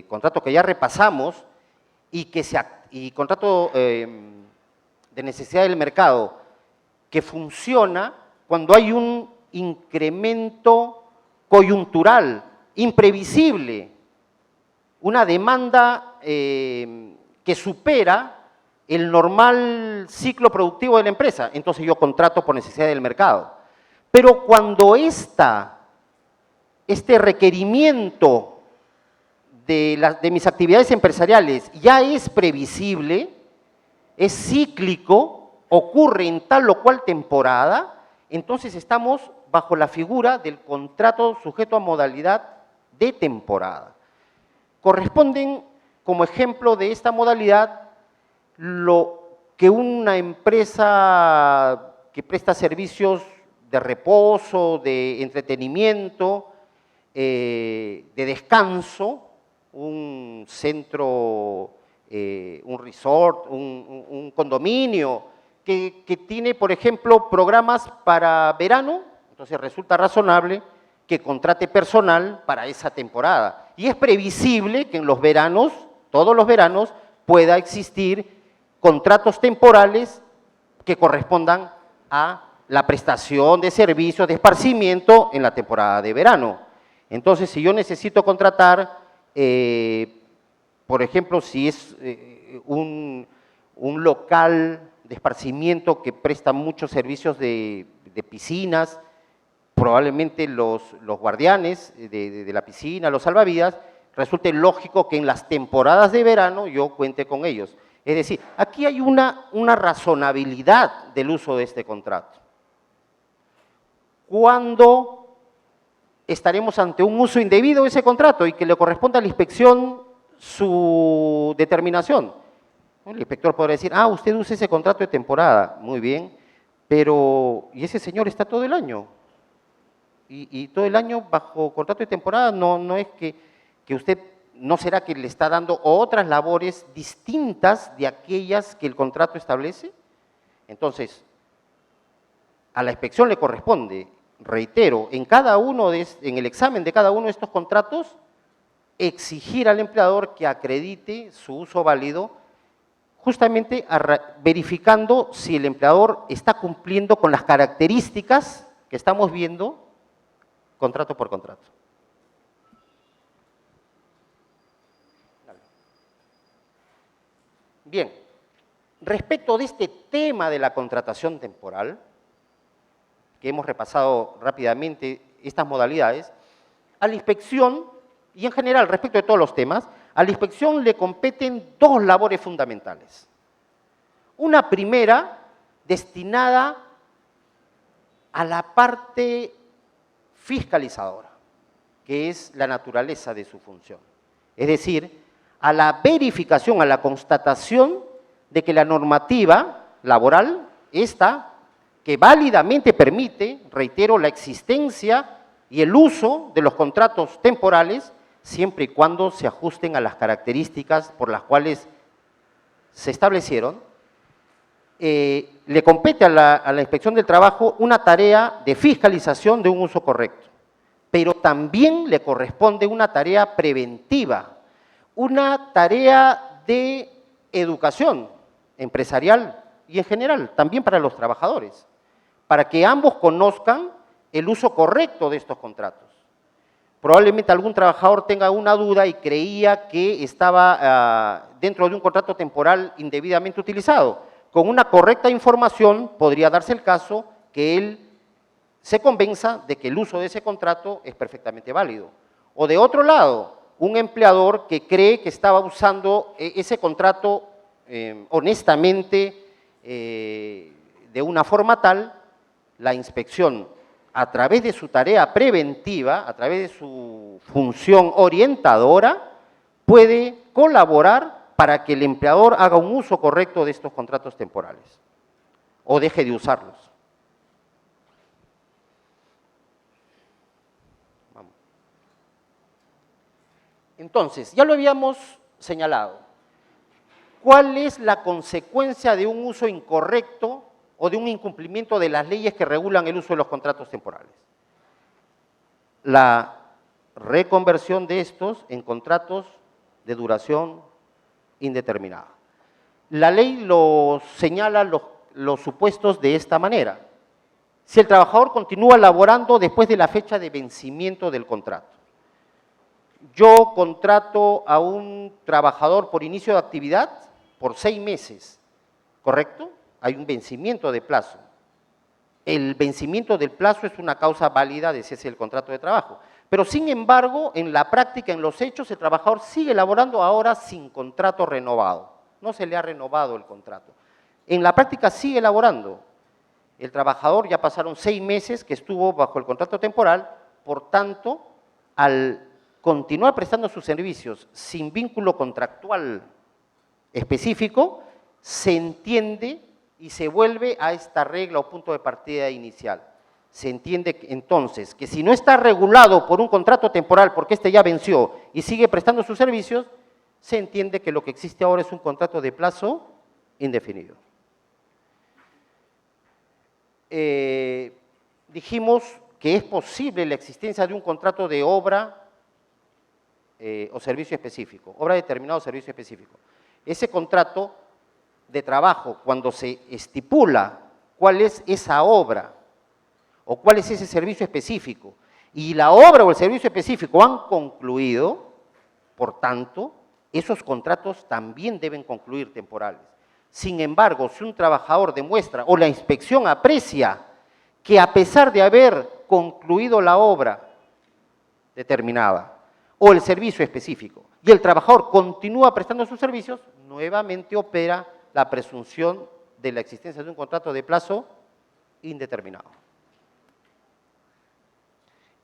contrato que ya repasamos, y contrato de necesidad del mercado, que funciona cuando hay un incremento coyuntural, imprevisible, una demanda que supera el normal ciclo productivo de la empresa, entonces yo contrato por necesidad del mercado. Pero cuando este requerimiento de mis actividades empresariales ya es previsible, es cíclico, ocurre en tal o cual temporada, entonces estamos bajo la figura del contrato sujeto a modalidad de temporada. Corresponden como ejemplo de esta modalidad lo que una empresa que presta servicios de reposo, de entretenimiento, de descanso, un centro, un resort, un condominio, que tiene, por ejemplo, programas para verano, entonces resulta razonable que contrate personal para esa temporada. Y es previsible que en los veranos, todos los veranos, pueda existir contratos temporales que correspondan a la prestación de servicios de esparcimiento en la temporada de verano. Entonces, si yo necesito contratar, por ejemplo, si es un local de esparcimiento que presta muchos servicios de piscinas, probablemente los guardianes de la piscina, los salvavidas, resulte lógico que en las temporadas de verano yo cuente con ellos. Es decir, aquí hay una razonabilidad del uso de este contrato. ¿Cuándo estaremos ante un uso indebido de ese contrato y que le corresponda a la inspección su determinación? El inspector podrá decir, usted usa ese contrato de temporada, muy bien, pero ¿y ese señor está todo el año? Y todo el año bajo contrato de temporada no es que usted, ¿no será que le está dando otras labores distintas de aquellas que el contrato establece? Entonces, a la inspección le corresponde, reitero, en el examen de cada uno de estos contratos, exigir al empleador que acredite su uso válido, justamente verificando si el empleador está cumpliendo con las características que estamos viendo contrato por contrato. Bien, respecto de este tema de la contratación temporal, que hemos repasado rápidamente estas modalidades, a la inspección, y en general respecto de todos los temas, a la inspección le competen dos labores fundamentales. Una primera, destinada a la parte fiscalizadora, que es la naturaleza de su función. Es decir, a la verificación, a la constatación de que la normativa laboral, esta, que válidamente permite, reitero, la existencia y el uso de los contratos temporales siempre y cuando se ajusten a las características por las cuales se establecieron. Le compete a la Inspección del Trabajo una tarea de fiscalización de un uso correcto, pero también le corresponde una tarea preventiva, una tarea de educación empresarial y en general, también para los trabajadores, para que ambos conozcan el uso correcto de estos contratos. Probablemente algún trabajador tenga una duda y creía que estaba dentro de un contrato temporal indebidamente utilizado. Con una correcta información podría darse el caso que él se convenza de que el uso de ese contrato es perfectamente válido. O de otro lado, un empleador que cree que estaba usando ese contrato honestamente de una forma tal, la inspección, a través de su tarea preventiva, a través de su función orientadora, puede colaborar para que el empleador haga un uso correcto de estos contratos temporales o deje de usarlos. Vamos. Entonces, ya lo habíamos señalado. ¿Cuál es la consecuencia de un uso incorrecto o de un incumplimiento de las leyes que regulan el uso de los contratos temporales? La reconversión de estos en contratos de duración indeterminada. La ley lo señala los supuestos de esta manera. Si el trabajador continúa laborando después de la fecha de vencimiento del contrato. Yo contrato a un trabajador por inicio de actividad por 6 meses, ¿correcto? Hay un vencimiento de plazo. El vencimiento del plazo es una causa válida de cese del contrato de trabajo. Pero sin embargo, en la práctica, en los hechos, el trabajador sigue laborando ahora sin contrato renovado. No se le ha renovado el contrato. En la práctica sigue laborando. El trabajador ya pasaron 6 meses que estuvo bajo el contrato temporal, por tanto, al continuar prestando sus servicios sin vínculo contractual específico, se entiende y se vuelve a esta regla o punto de partida inicial. Se entiende entonces que si no está regulado por un contrato temporal porque este ya venció y sigue prestando sus servicios, se entiende que lo que existe ahora es un contrato de plazo indefinido. Dijimos que es posible la existencia de un contrato de obra o servicio específico, obra determinada o servicio específico. Ese contrato de trabajo, cuando se estipula cuál es esa obra o cuál es ese servicio específico, y la obra o el servicio específico han concluido, por tanto, esos contratos también deben concluir temporales. Sin embargo, si un trabajador demuestra o la inspección aprecia que a pesar de haber concluido la obra determinada o el servicio específico y el trabajador continúa prestando sus servicios, nuevamente opera la presunción de la existencia de un contrato de plazo indeterminado.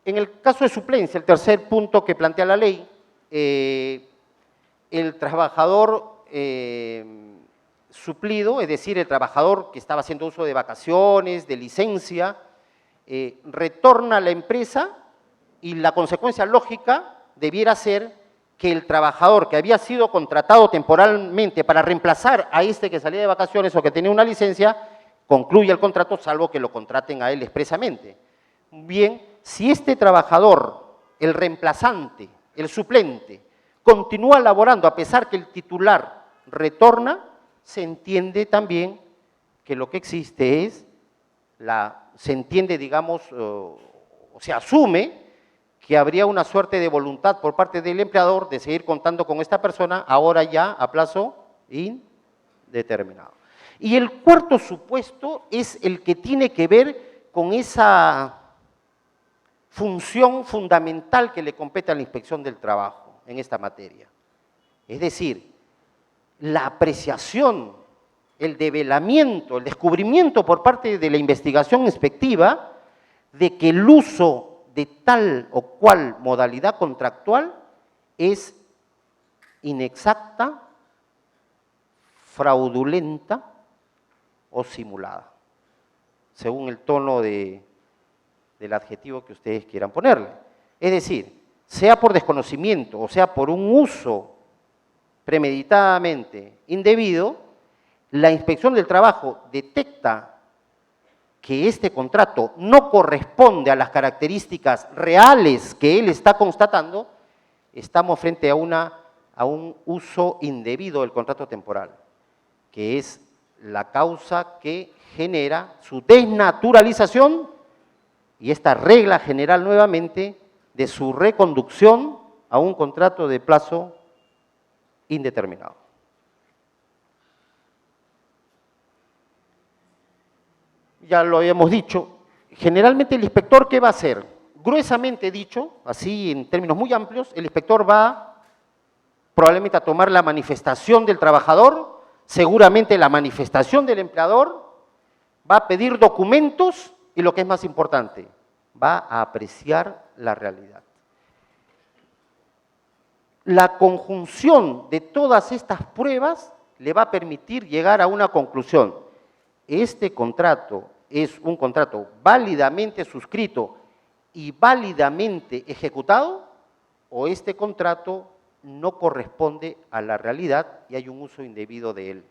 En el caso de suplencia, el tercer punto que plantea la ley, el trabajador suplido, es decir, el trabajador que estaba haciendo uso de vacaciones, de licencia, retorna a la empresa y la consecuencia lógica debiera ser que el trabajador que había sido contratado temporalmente para reemplazar a este que salía de vacaciones o que tenía una licencia, concluya el contrato salvo que lo contraten a él expresamente. Bien, si este trabajador, el reemplazante, el suplente, continúa laborando a pesar que el titular retorna, se entiende también que lo que existe es, se entiende, digamos, o se asume que habría una suerte de voluntad por parte del empleador de seguir contando con esta persona, ahora ya a plazo indeterminado. Y el cuarto supuesto es el que tiene que ver con esa función fundamental que le compete a la Inspección del Trabajo en esta materia. Es decir, la apreciación, el develamiento, el descubrimiento por parte de la investigación inspectiva de que el uso de tal o cual modalidad contractual es inexacta, fraudulenta o simulada, según el tono de del adjetivo que ustedes quieran ponerle. Es decir, sea por desconocimiento o sea por un uso premeditadamente indebido, la Inspección del Trabajo detecta que este contrato no corresponde a las características reales que él está constatando, estamos frente a un uso indebido del contrato temporal, que es la causa que genera su desnaturalización y esta regla general nuevamente de su reconducción a un contrato de plazo indeterminado. Ya lo habíamos dicho, generalmente el inspector, ¿qué va a hacer? Gruesamente dicho, así en términos muy amplios, el inspector va probablemente a tomar la manifestación del trabajador, seguramente la manifestación del empleador, va a pedir documentos y lo que es más importante, va a apreciar la realidad. La conjunción de todas estas pruebas le va a permitir llegar a una conclusión. Este contrato es un contrato válidamente suscrito y válidamente ejecutado, o este contrato no corresponde a la realidad y hay un uso indebido de él.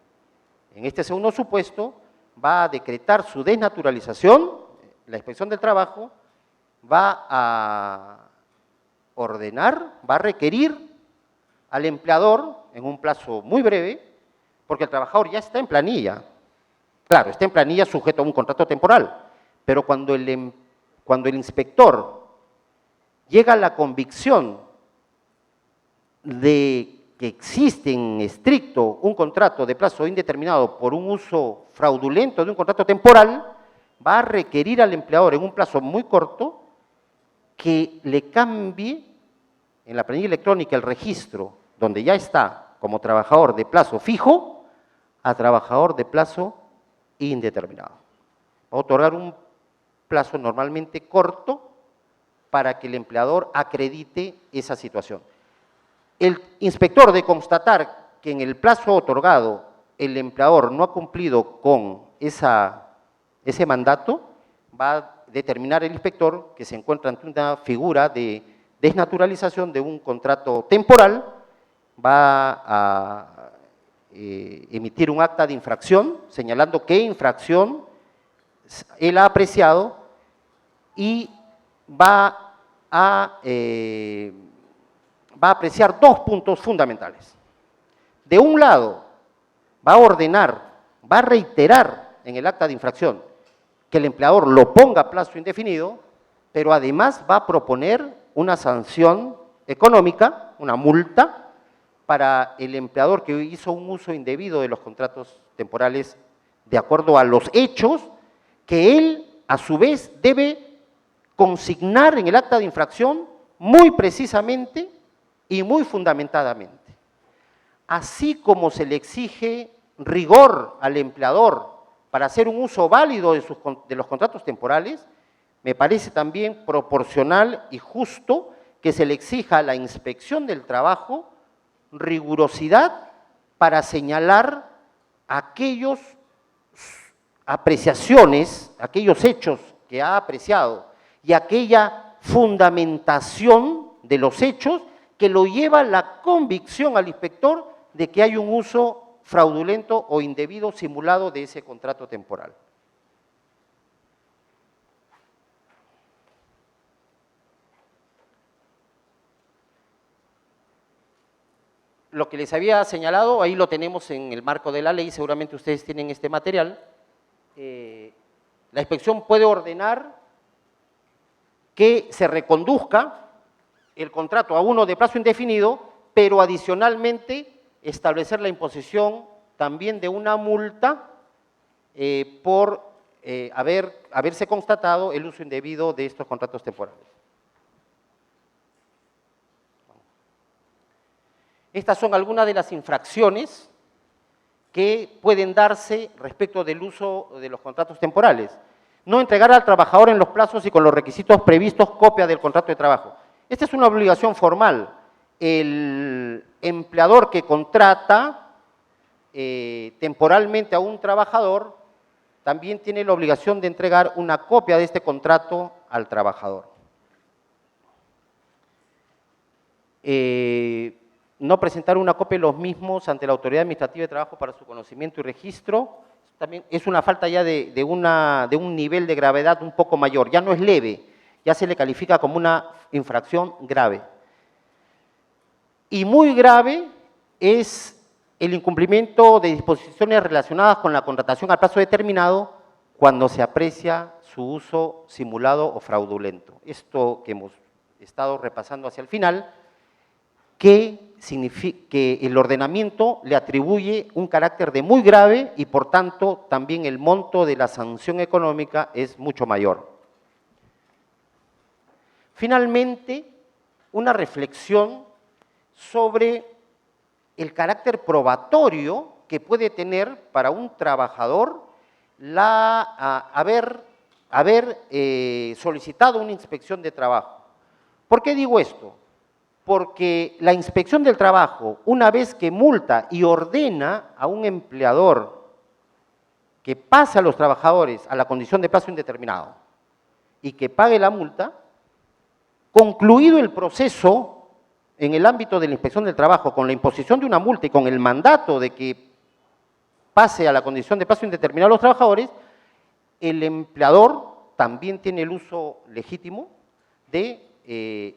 En este segundo supuesto, va a decretar su desnaturalización, la Inspección del Trabajo va a ordenar, va a requerir al empleador en un plazo muy breve, porque el trabajador ya está en planilla. Claro, está en planilla sujeto a un contrato temporal, pero cuando el inspector llega a la convicción de que existe en estricto un contrato de plazo indeterminado por un uso fraudulento de un contrato temporal, va a requerir al empleador en un plazo muy corto que le cambie en la planilla electrónica el registro donde ya está como trabajador de plazo fijo a trabajador de plazo indeterminado. Va a otorgar un plazo normalmente corto para que el empleador acredite esa situación. El inspector, de constatar que en el plazo otorgado el empleador no ha cumplido con ese mandato, va a determinar el inspector que se encuentra ante una figura de desnaturalización de un contrato temporal, va a emitir un acta de infracción señalando qué infracción él ha apreciado y va a apreciar dos puntos fundamentales. De un lado, va a ordenar, va a reiterar en el acta de infracción que el empleador lo ponga a plazo indefinido, pero además va a proponer una sanción económica, una multa, para el empleador que hizo un uso indebido de los contratos temporales de acuerdo a los hechos que él, a su vez, debe consignar en el acta de infracción muy precisamente y muy fundamentadamente. Así como se le exige rigor al empleador para hacer un uso válido de los contratos temporales, me parece también proporcional y justo que se le exija a la Inspección del Trabajo rigurosidad para señalar aquellas apreciaciones, aquellos hechos que ha apreciado y aquella fundamentación de los hechos que lo lleva a la convicción al inspector de que hay un uso fraudulento o indebido simulado de ese contrato temporal. Lo que les había señalado, ahí lo tenemos en el marco de la ley, seguramente ustedes tienen este material. La inspección puede ordenar que se reconduzca el contrato a uno de plazo indefinido, pero adicionalmente establecer la imposición también de una multa por haberse constatado el uso indebido de estos contratos temporales. Estas son algunas de las infracciones que pueden darse respecto del uso de los contratos temporales. No entregar al trabajador en los plazos y con los requisitos previstos copia del contrato de trabajo. Esta es una obligación formal. El empleador que contrata temporalmente a un trabajador también tiene la obligación de entregar una copia de este contrato al trabajador. No presentar una copia de los mismos ante la Autoridad Administrativa de Trabajo para su conocimiento y registro, también es una falta ya de un nivel de gravedad un poco mayor, ya no es leve, ya se le califica como una infracción grave. Y muy grave es el incumplimiento de disposiciones relacionadas con la contratación a plazo determinado cuando se aprecia su uso simulado o fraudulento. Esto que hemos estado repasando hacia el final, que significa que el ordenamiento le atribuye un carácter de muy grave y, por tanto, también el monto de la sanción económica es mucho mayor. Finalmente, una reflexión sobre el carácter probatorio que puede tener para un trabajador haber solicitado una inspección de trabajo. ¿Por qué digo esto? Porque la inspección del trabajo, una vez que multa y ordena a un empleador que pase a los trabajadores a la condición de plazo indeterminado y que pague la multa, concluido el proceso en el ámbito de la inspección del trabajo con la imposición de una multa y con el mandato de que pase a la condición de plazo indeterminado a los trabajadores, el empleador también tiene el uso legítimo de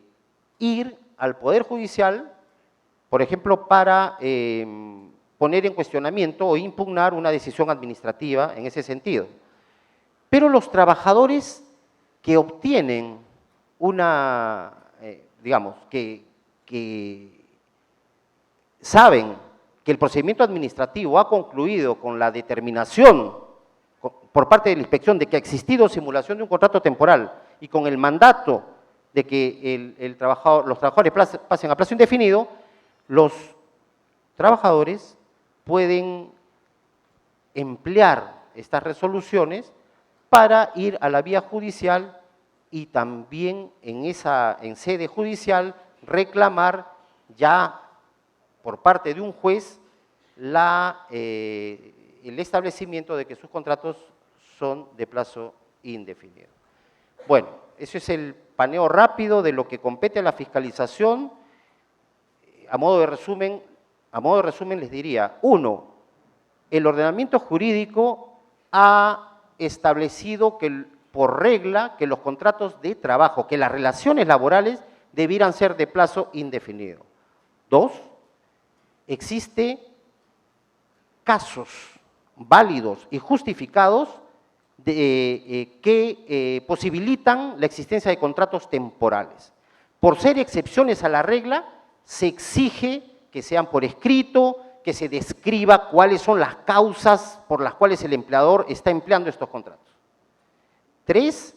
ir al Poder Judicial, por ejemplo, para poner en cuestionamiento o impugnar una decisión administrativa en ese sentido. Pero los trabajadores que obtienen digamos, que saben que el procedimiento administrativo ha concluido con la determinación por parte de la inspección de que ha existido simulación de un contrato temporal y con el mandato de que los trabajadores pasen a plazo indefinido, los trabajadores pueden emplear estas resoluciones para ir a la vía judicial y también en sede judicial reclamar ya por parte de un juez el establecimiento de que sus contratos son de plazo indefinido. Bueno, ese es el paneo rápido de lo que compete a la fiscalización. A modo de resumen les diría, 1, el ordenamiento jurídico ha establecido por regla que los contratos de trabajo, que las relaciones laborales debieran ser de plazo indefinido. 2, existe casos válidos y justificados que posibilitan la existencia de contratos temporales. Por ser excepciones a la regla, se exige que sean por escrito, que se describa cuáles son las causas por las cuales el empleador está empleando estos contratos. 3,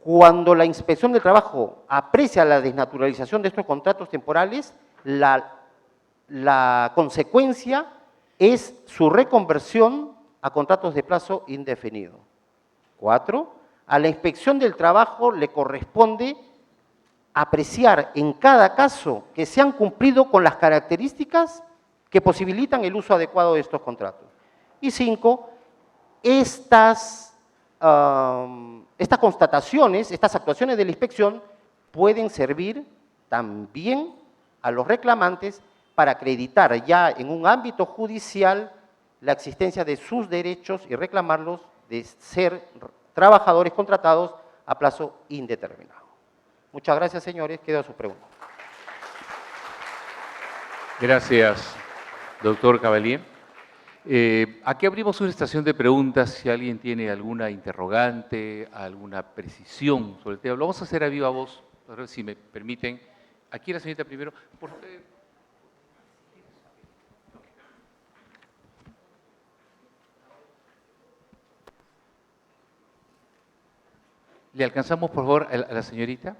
cuando la Inspección del Trabajo aprecia la desnaturalización de estos contratos temporales, la consecuencia es su reconversión a contratos de plazo indefinido. 4, a la Inspección del Trabajo le corresponde apreciar en cada caso que se han cumplido con las características que posibilitan el uso adecuado de estos contratos. Y 5, estas constataciones, estas actuaciones de la inspección pueden servir también a los reclamantes para acreditar ya en un ámbito judicial la existencia de sus derechos y reclamarlos de ser trabajadores contratados a plazo indeterminado. Muchas gracias, señores. Quedo a su pregunta. Gracias, doctor Cavalier. Aquí abrimos una estación de preguntas. Si alguien tiene alguna interrogante, alguna precisión sobre el tema, lo vamos a hacer a viva voz, a ver si me permiten. Aquí la señorita primero. Por favor. ¿Le alcanzamos, por favor, a la señorita?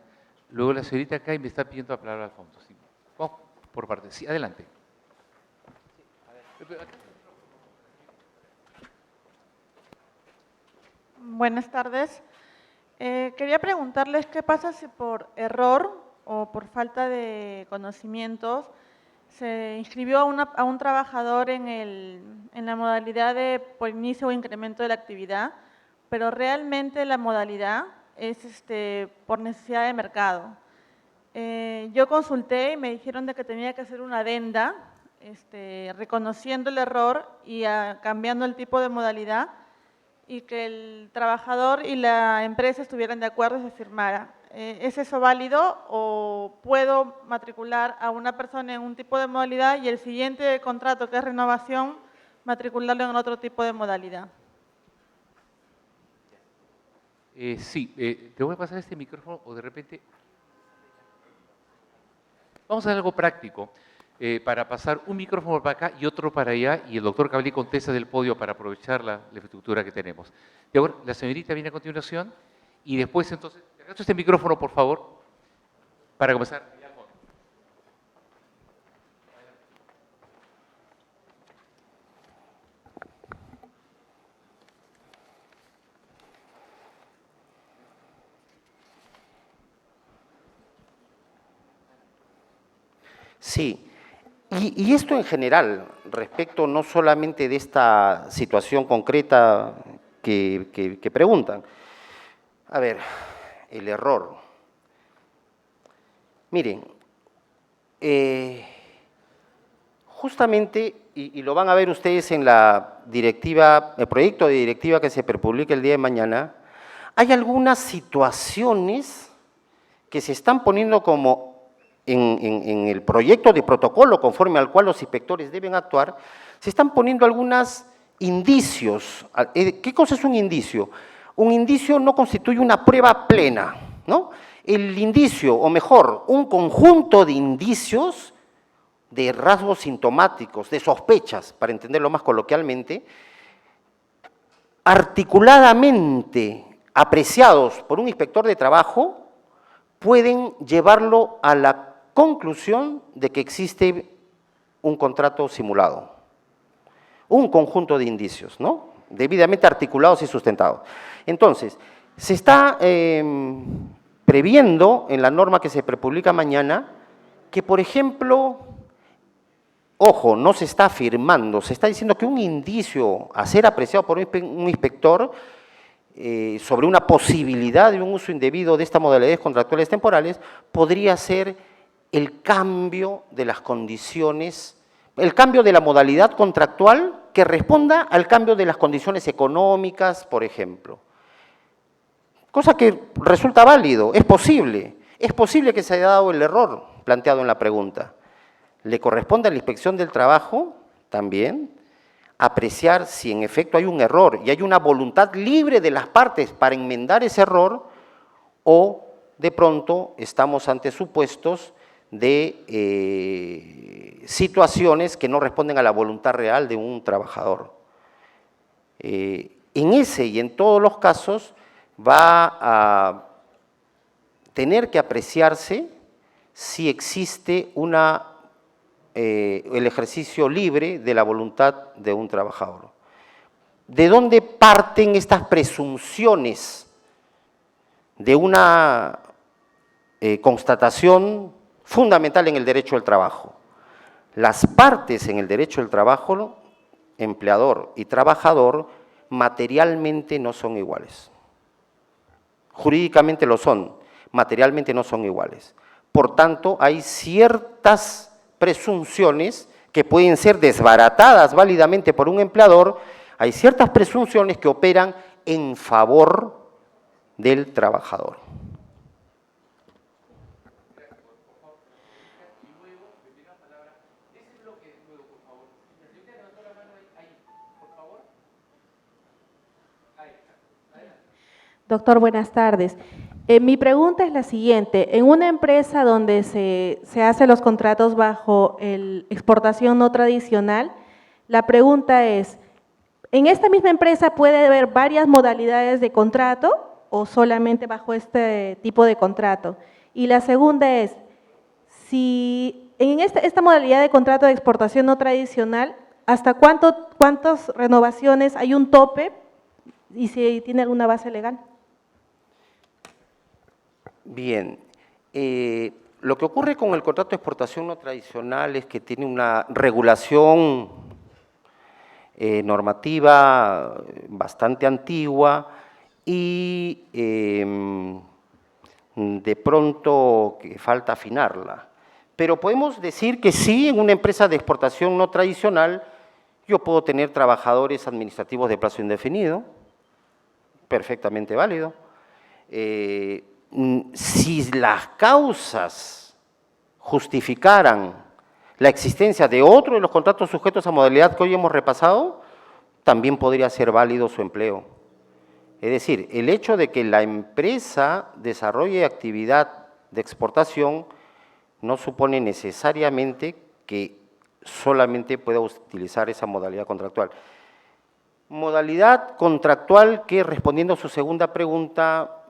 Luego la señorita acá y me está pidiendo la palabra al fondo. Sí. Vamos por partes. Sí, adelante. Buenas tardes. Quería preguntarles qué pasa si por error o por falta de conocimientos se inscribió a un trabajador en la modalidad de por inicio o incremento de la actividad, pero realmente la modalidad es por necesidad de mercado. Yo consulté y me dijeron de que tenía que hacer una adenda, reconociendo el error y cambiando el tipo de modalidad, y que el trabajador y la empresa estuvieran de acuerdo y se firmara. ¿Es eso válido o puedo matricular a una persona en un tipo de modalidad y el siguiente contrato, que es renovación, matricularlo en otro tipo de modalidad? Sí, te voy a pasar este micrófono o de repente… Vamos a hacer algo práctico para pasar un micrófono para acá y otro para allá y el doctor Cavalli contesta del podio para aprovechar la infraestructura que tenemos. De acuerdo, la señorita viene a continuación y después entonces, te regreso este micrófono por favor para comenzar. Sí, y esto en general, respecto no solamente de esta situación concreta que preguntan. A ver, el error. Miren, justamente, y lo van a ver ustedes en la directiva, el proyecto de directiva que se prepublica el día de mañana, hay algunas situaciones que se están poniendo como en el proyecto de protocolo conforme al cual los inspectores deben actuar, se están poniendo algunos indicios. ¿Qué cosa es un indicio? Un indicio no constituye una prueba plena, ¿no? El indicio, o mejor, un conjunto de indicios de rasgos sintomáticos, de sospechas, para entenderlo más coloquialmente, articuladamente apreciados por un inspector de trabajo, pueden llevarlo a la conclusión de que existe un contrato simulado, un conjunto de indicios, ¿no? Debidamente articulados y sustentados. Entonces, se está previendo en la norma que se prepublica mañana que, por ejemplo, ojo, no se está afirmando, se está diciendo que un indicio a ser apreciado por un inspector sobre una posibilidad de un uso indebido de estas modalidades contractuales temporales podría ser el cambio de las condiciones, el cambio de la modalidad contractual que responda al cambio de las condiciones económicas, por ejemplo. Cosa que resulta válido, es posible que se haya dado el error planteado en la pregunta. Le corresponde a la Inspección del Trabajo también apreciar si en efecto hay un error y hay una voluntad libre de las partes para enmendar ese error, o de pronto estamos ante supuestos de situaciones que no responden a la voluntad real de un trabajador. En ese y en todos los casos va a tener que apreciarse si existe el ejercicio libre de la voluntad de un trabajador. ¿De dónde parten estas presunciones de una constatación fundamental en el derecho del trabajo? Las partes en el derecho del trabajo, empleador y trabajador, materialmente no son iguales. Jurídicamente lo son, materialmente no son iguales. Por tanto, hay ciertas presunciones que pueden ser desbaratadas válidamente por un empleador, hay ciertas presunciones que operan en favor del trabajador. Doctor, buenas tardes. Mi pregunta es la siguiente. En una empresa donde se hacen los contratos bajo exportación no tradicional, la pregunta es, ¿en esta misma empresa puede haber varias modalidades de contrato o solamente bajo este tipo de contrato? Y la segunda es, si en esta modalidad de contrato de exportación no tradicional, ¿hasta cuántas renovaciones hay un tope y si tiene alguna base legal? Bien, lo que ocurre con el contrato de exportación no tradicional es que tiene una regulación normativa bastante antigua y pronto que falta afinarla. Pero podemos decir que sí, en una empresa de exportación no tradicional, yo puedo tener trabajadores administrativos de plazo indefinido, perfectamente válido. Si las causas justificaran la existencia de otro de los contratos sujetos a modalidad que hoy hemos repasado, también podría ser válido su empleo. Es decir, el hecho de que la empresa desarrolle actividad de exportación no supone necesariamente que solamente pueda utilizar esa modalidad contractual. Modalidad contractual que, respondiendo a su segunda pregunta,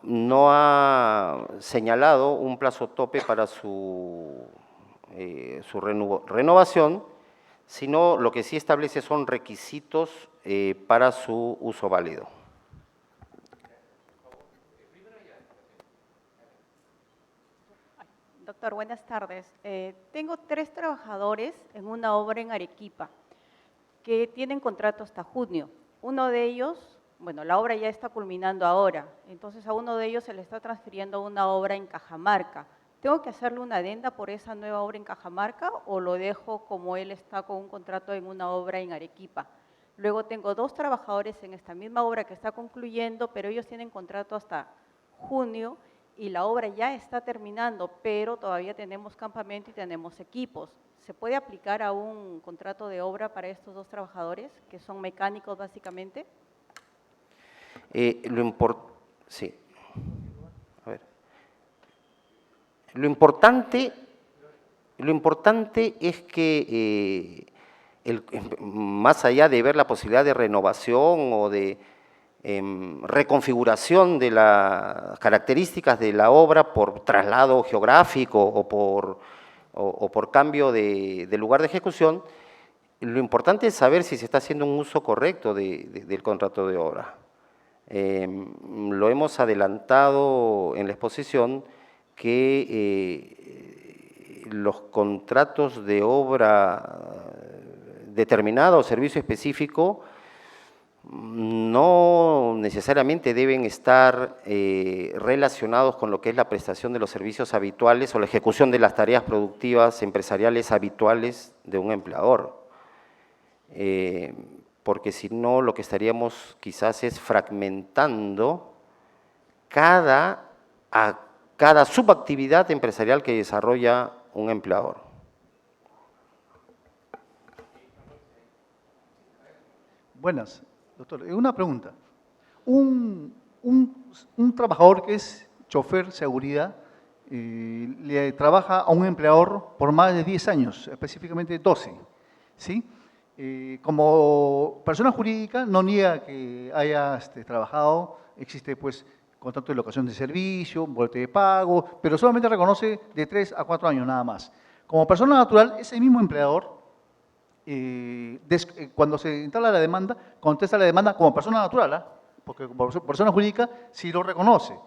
no ha señalado un plazo tope para su renovación, sino lo que sí establece son requisitos para su uso válido. Doctor, buenas tardes. Tengo 3 trabajadores en una obra en Arequipa que tienen contrato hasta junio. Uno de ellos, bueno, la obra ya está culminando ahora, entonces a uno de ellos se le está transfiriendo una obra en Cajamarca. ¿Tengo que hacerle una adenda por esa nueva obra en Cajamarca o lo dejo como él está con un contrato en una obra en Arequipa? Luego tengo 2 trabajadores en esta misma obra que está concluyendo, pero ellos tienen contrato hasta junio y la obra ya está terminando, pero todavía tenemos campamento y tenemos equipos. ¿Se puede aplicar a un contrato de obra para estos 2 trabajadores, que son mecánicos básicamente? Sí. A ver. Lo importante es que, más allá de ver la posibilidad de renovación o de reconfiguración de las características de la obra por traslado geográfico o por cambio de lugar de ejecución, lo importante es saber si se está haciendo un uso correcto del contrato de obra. Lo hemos adelantado en la exposición que los contratos de obra determinada o servicio específico no necesariamente deben estar relacionados con lo que es la prestación de los servicios habituales o la ejecución de las tareas productivas empresariales habituales de un empleador. Porque si no, lo que estaríamos quizás es fragmentando cada subactividad empresarial que desarrolla un empleador. Buenas, doctor. Una pregunta. Un trabajador que es chofer seguridad le trabaja a un empleador por más de 10 años, específicamente 12, ¿sí? Como persona jurídica no niega que haya trabajado, existe pues contrato de locación de servicio, boleto de pago, pero solamente reconoce de 3 a 4 años nada más. Como persona natural, ese mismo empleador, cuando se instala la demanda, contesta la demanda como persona natural, porque como persona jurídica sí lo reconoce.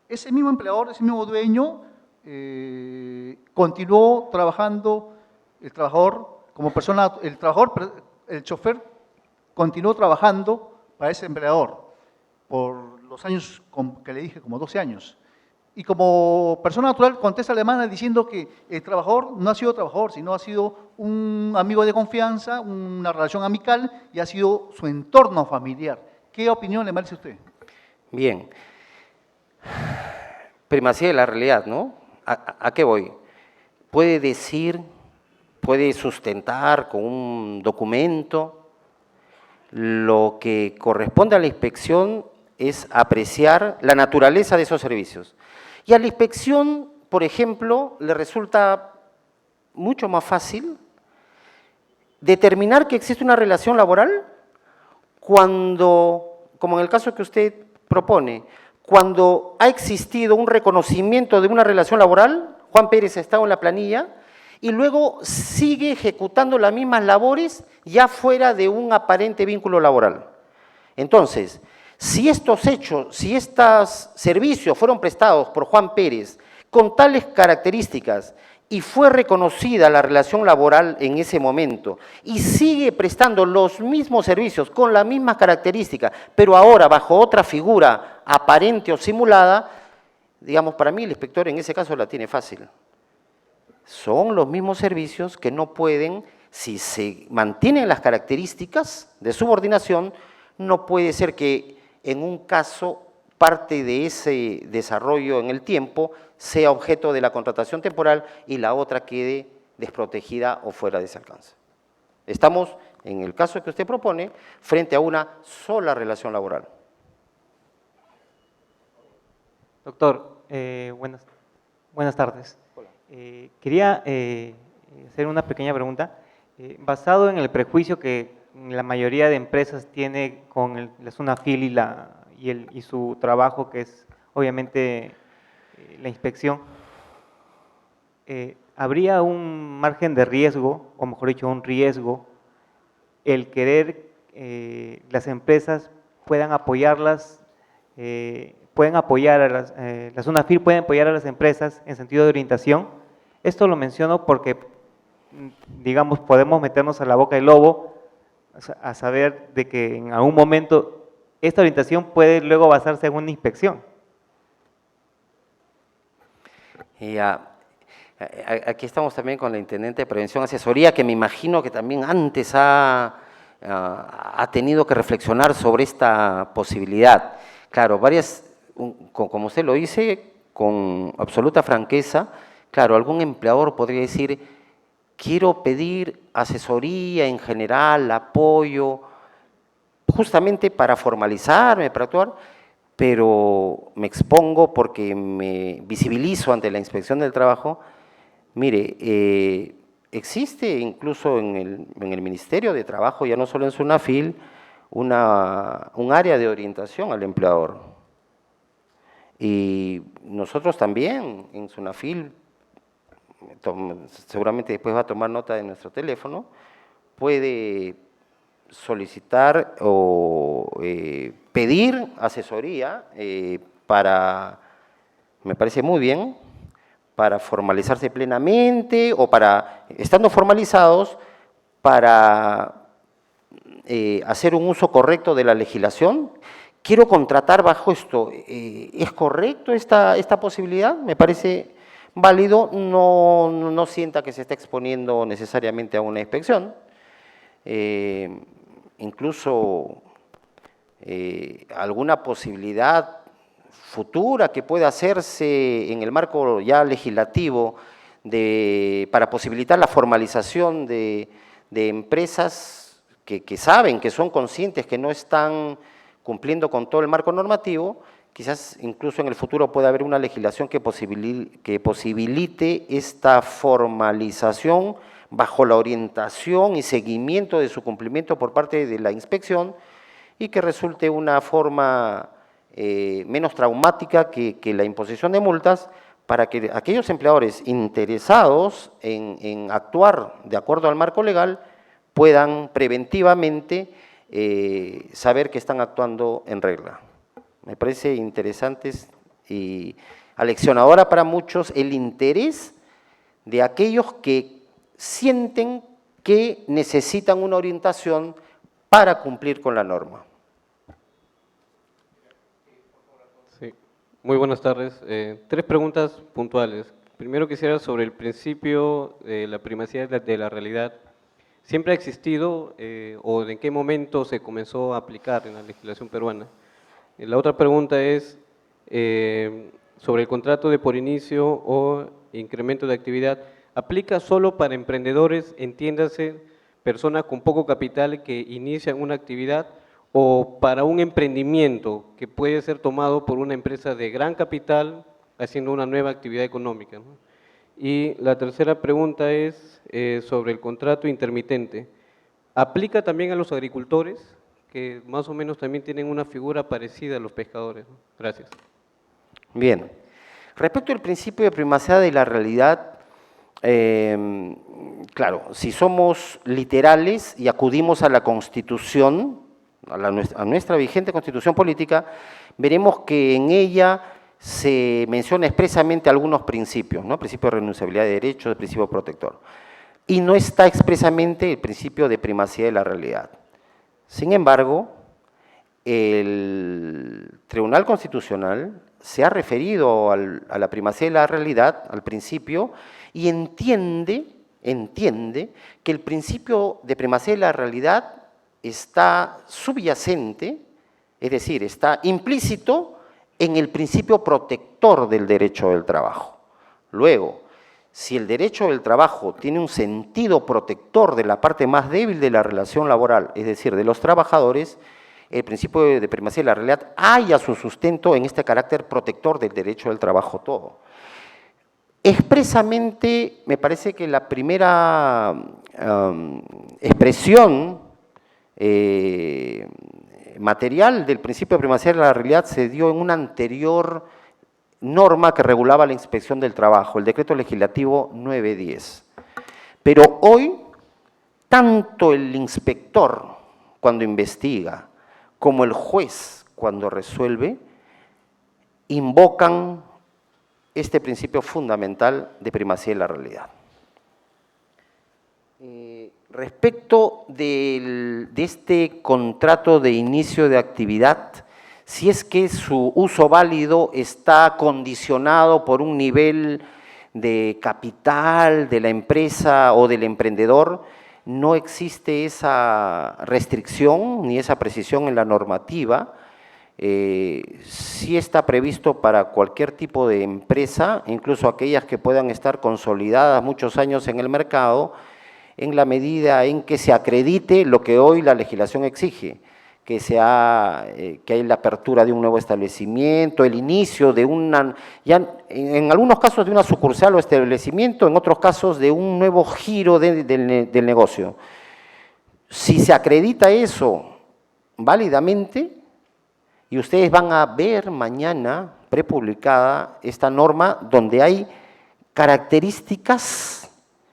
Ese mismo empleador, ese mismo dueño, continuó trabajando, el chofer continuó trabajando para ese empleador por los años que le dije, como 12 años. Y como persona natural contesta la demanda diciendo que el trabajador no ha sido trabajador, sino ha sido un amigo de confianza, una relación amical y ha sido su entorno familiar. ¿Qué opinión le merece a usted? Bien. Primacía de la realidad, ¿no? ¿A qué voy? Puede decir, puede sustentar con un documento. Lo que corresponde a la inspección es apreciar la naturaleza de esos servicios. Y a la inspección, por ejemplo, le resulta mucho más fácil determinar que existe una relación laboral cuando, como en el caso que usted propone, cuando ha existido un reconocimiento de una relación laboral, Juan Pérez ha estado en la planilla, y luego sigue ejecutando las mismas labores ya fuera de un aparente vínculo laboral. Entonces, si estos hechos, si estos servicios fueron prestados por Juan Pérez con tales características y fue reconocida la relación laboral en ese momento y sigue prestando los mismos servicios con las mismas características, pero ahora bajo otra figura aparente o simulada, digamos, para mí el inspector en ese caso la tiene fácil. Son los mismos servicios que no pueden, si se mantienen las características de subordinación, no puede ser que en un caso parte de ese desarrollo en el tiempo sea objeto de la contratación temporal y la otra quede desprotegida o fuera de ese alcance. Estamos, en el caso que usted propone, frente a una sola relación laboral. Doctor, buenas tardes. Quería hacer una pequeña pregunta. Basado en el prejuicio que la mayoría de empresas tiene con la SUNAFIL y su trabajo, que es obviamente la inspección, ¿habría un margen de riesgo, o mejor dicho, un riesgo, el querer las empresas puedan apoyarlas, pueden apoyar a la SUNAFIL pueden apoyar a las empresas en sentido de orientación? Esto lo menciono porque, digamos, podemos meternos a la boca del lobo a saber de que en algún momento esta orientación puede luego basarse en una inspección. Aquí estamos también con la Intendente de Prevención y Asesoría, que me imagino que también antes ha tenido que reflexionar sobre esta posibilidad. Claro, como usted lo dice, con absoluta franqueza, claro, algún empleador podría decir, quiero pedir asesoría en general, apoyo, justamente para formalizarme, para actuar, pero me expongo porque me visibilizo ante la Inspección del Trabajo. Mire, existe incluso en el Ministerio de Trabajo, ya no solo en SUNAFIL, un área de orientación al empleador. Y nosotros también en SUNAFIL, seguramente después va a tomar nota de nuestro teléfono, puede solicitar o pedir asesoría me parece muy bien, para formalizarse plenamente o para, estando formalizados, para hacer un uso correcto de la legislación. Quiero contratar bajo esto. ¿Es correcto esta posibilidad? Me parece válido, no sienta que se está exponiendo necesariamente a una inspección. Incluso alguna posibilidad futura que pueda hacerse en el marco ya legislativo para posibilitar la formalización de empresas que saben, que son conscientes que no están cumpliendo con todo el marco normativo. Quizás incluso en el futuro pueda haber una legislación que posibilite esta formalización bajo la orientación y seguimiento de su cumplimiento por parte de la inspección y que resulte una forma menos traumática que la imposición de multas, para que aquellos empleadores interesados en actuar de acuerdo al marco legal puedan preventivamente saber que están actuando en regla. Me parece interesante y aleccionadora para muchos el interés de aquellos que sienten que necesitan una orientación para cumplir con la norma. Sí. Muy buenas tardes. 3 preguntas puntuales. Primero quisiera sobre el principio de la primacía de la realidad. ¿Siempre ha existido o en qué momento se comenzó a aplicar en la legislación peruana? La otra pregunta es sobre el contrato de por inicio o incremento de actividad. ¿Aplica solo para emprendedores, entiéndase, personas con poco capital que inician una actividad, o para un emprendimiento que puede ser tomado por una empresa de gran capital haciendo una nueva actividad económica, ¿no? Y la tercera pregunta es sobre el contrato intermitente. ¿Aplica también a los agricultores, que más o menos también tienen una figura parecida a los pescadores, ¿no? Gracias. Bien. Respecto al principio de primacía de la realidad, claro, si somos literales y acudimos a la Constitución, a nuestra vigente Constitución política, veremos que en ella se menciona expresamente algunos principios, ¿no? El principio de renunciabilidad de derechos, el principio protector. Y no está expresamente el principio de primacía de la realidad. Sin embargo, el Tribunal Constitucional se ha referido a la primacía de la realidad al principio y entiende que el principio de primacía de la realidad está subyacente, es decir, está implícito en el principio protector del derecho del trabajo. Luego, si el derecho del trabajo tiene un sentido protector de la parte más débil de la relación laboral, es decir, de los trabajadores, el principio de primacía de la realidad halla su sustento en este carácter protector del derecho del trabajo todo. Expresamente, me parece que la primera expresión material del principio de primacía de la realidad se dio en una anterior norma que regulaba la inspección del trabajo, el decreto legislativo 910. Pero hoy, tanto el inspector cuando investiga como el juez cuando resuelve, invocan este principio fundamental de primacía de la realidad. Respecto de este contrato de inicio de actividad, si es que su uso válido está condicionado por un nivel de capital de la empresa o del emprendedor, no existe esa restricción ni esa precisión en la normativa. Sí está previsto para cualquier tipo de empresa, incluso aquellas que puedan estar consolidadas muchos años en el mercado, en la medida en que se acredite lo que hoy la legislación exige, que hay la apertura de un nuevo establecimiento, el inicio de ya en algunos casos de una sucursal o establecimiento, en otros casos de un nuevo giro del negocio. Si se acredita eso válidamente, y ustedes van a ver mañana prepublicada esta norma donde hay características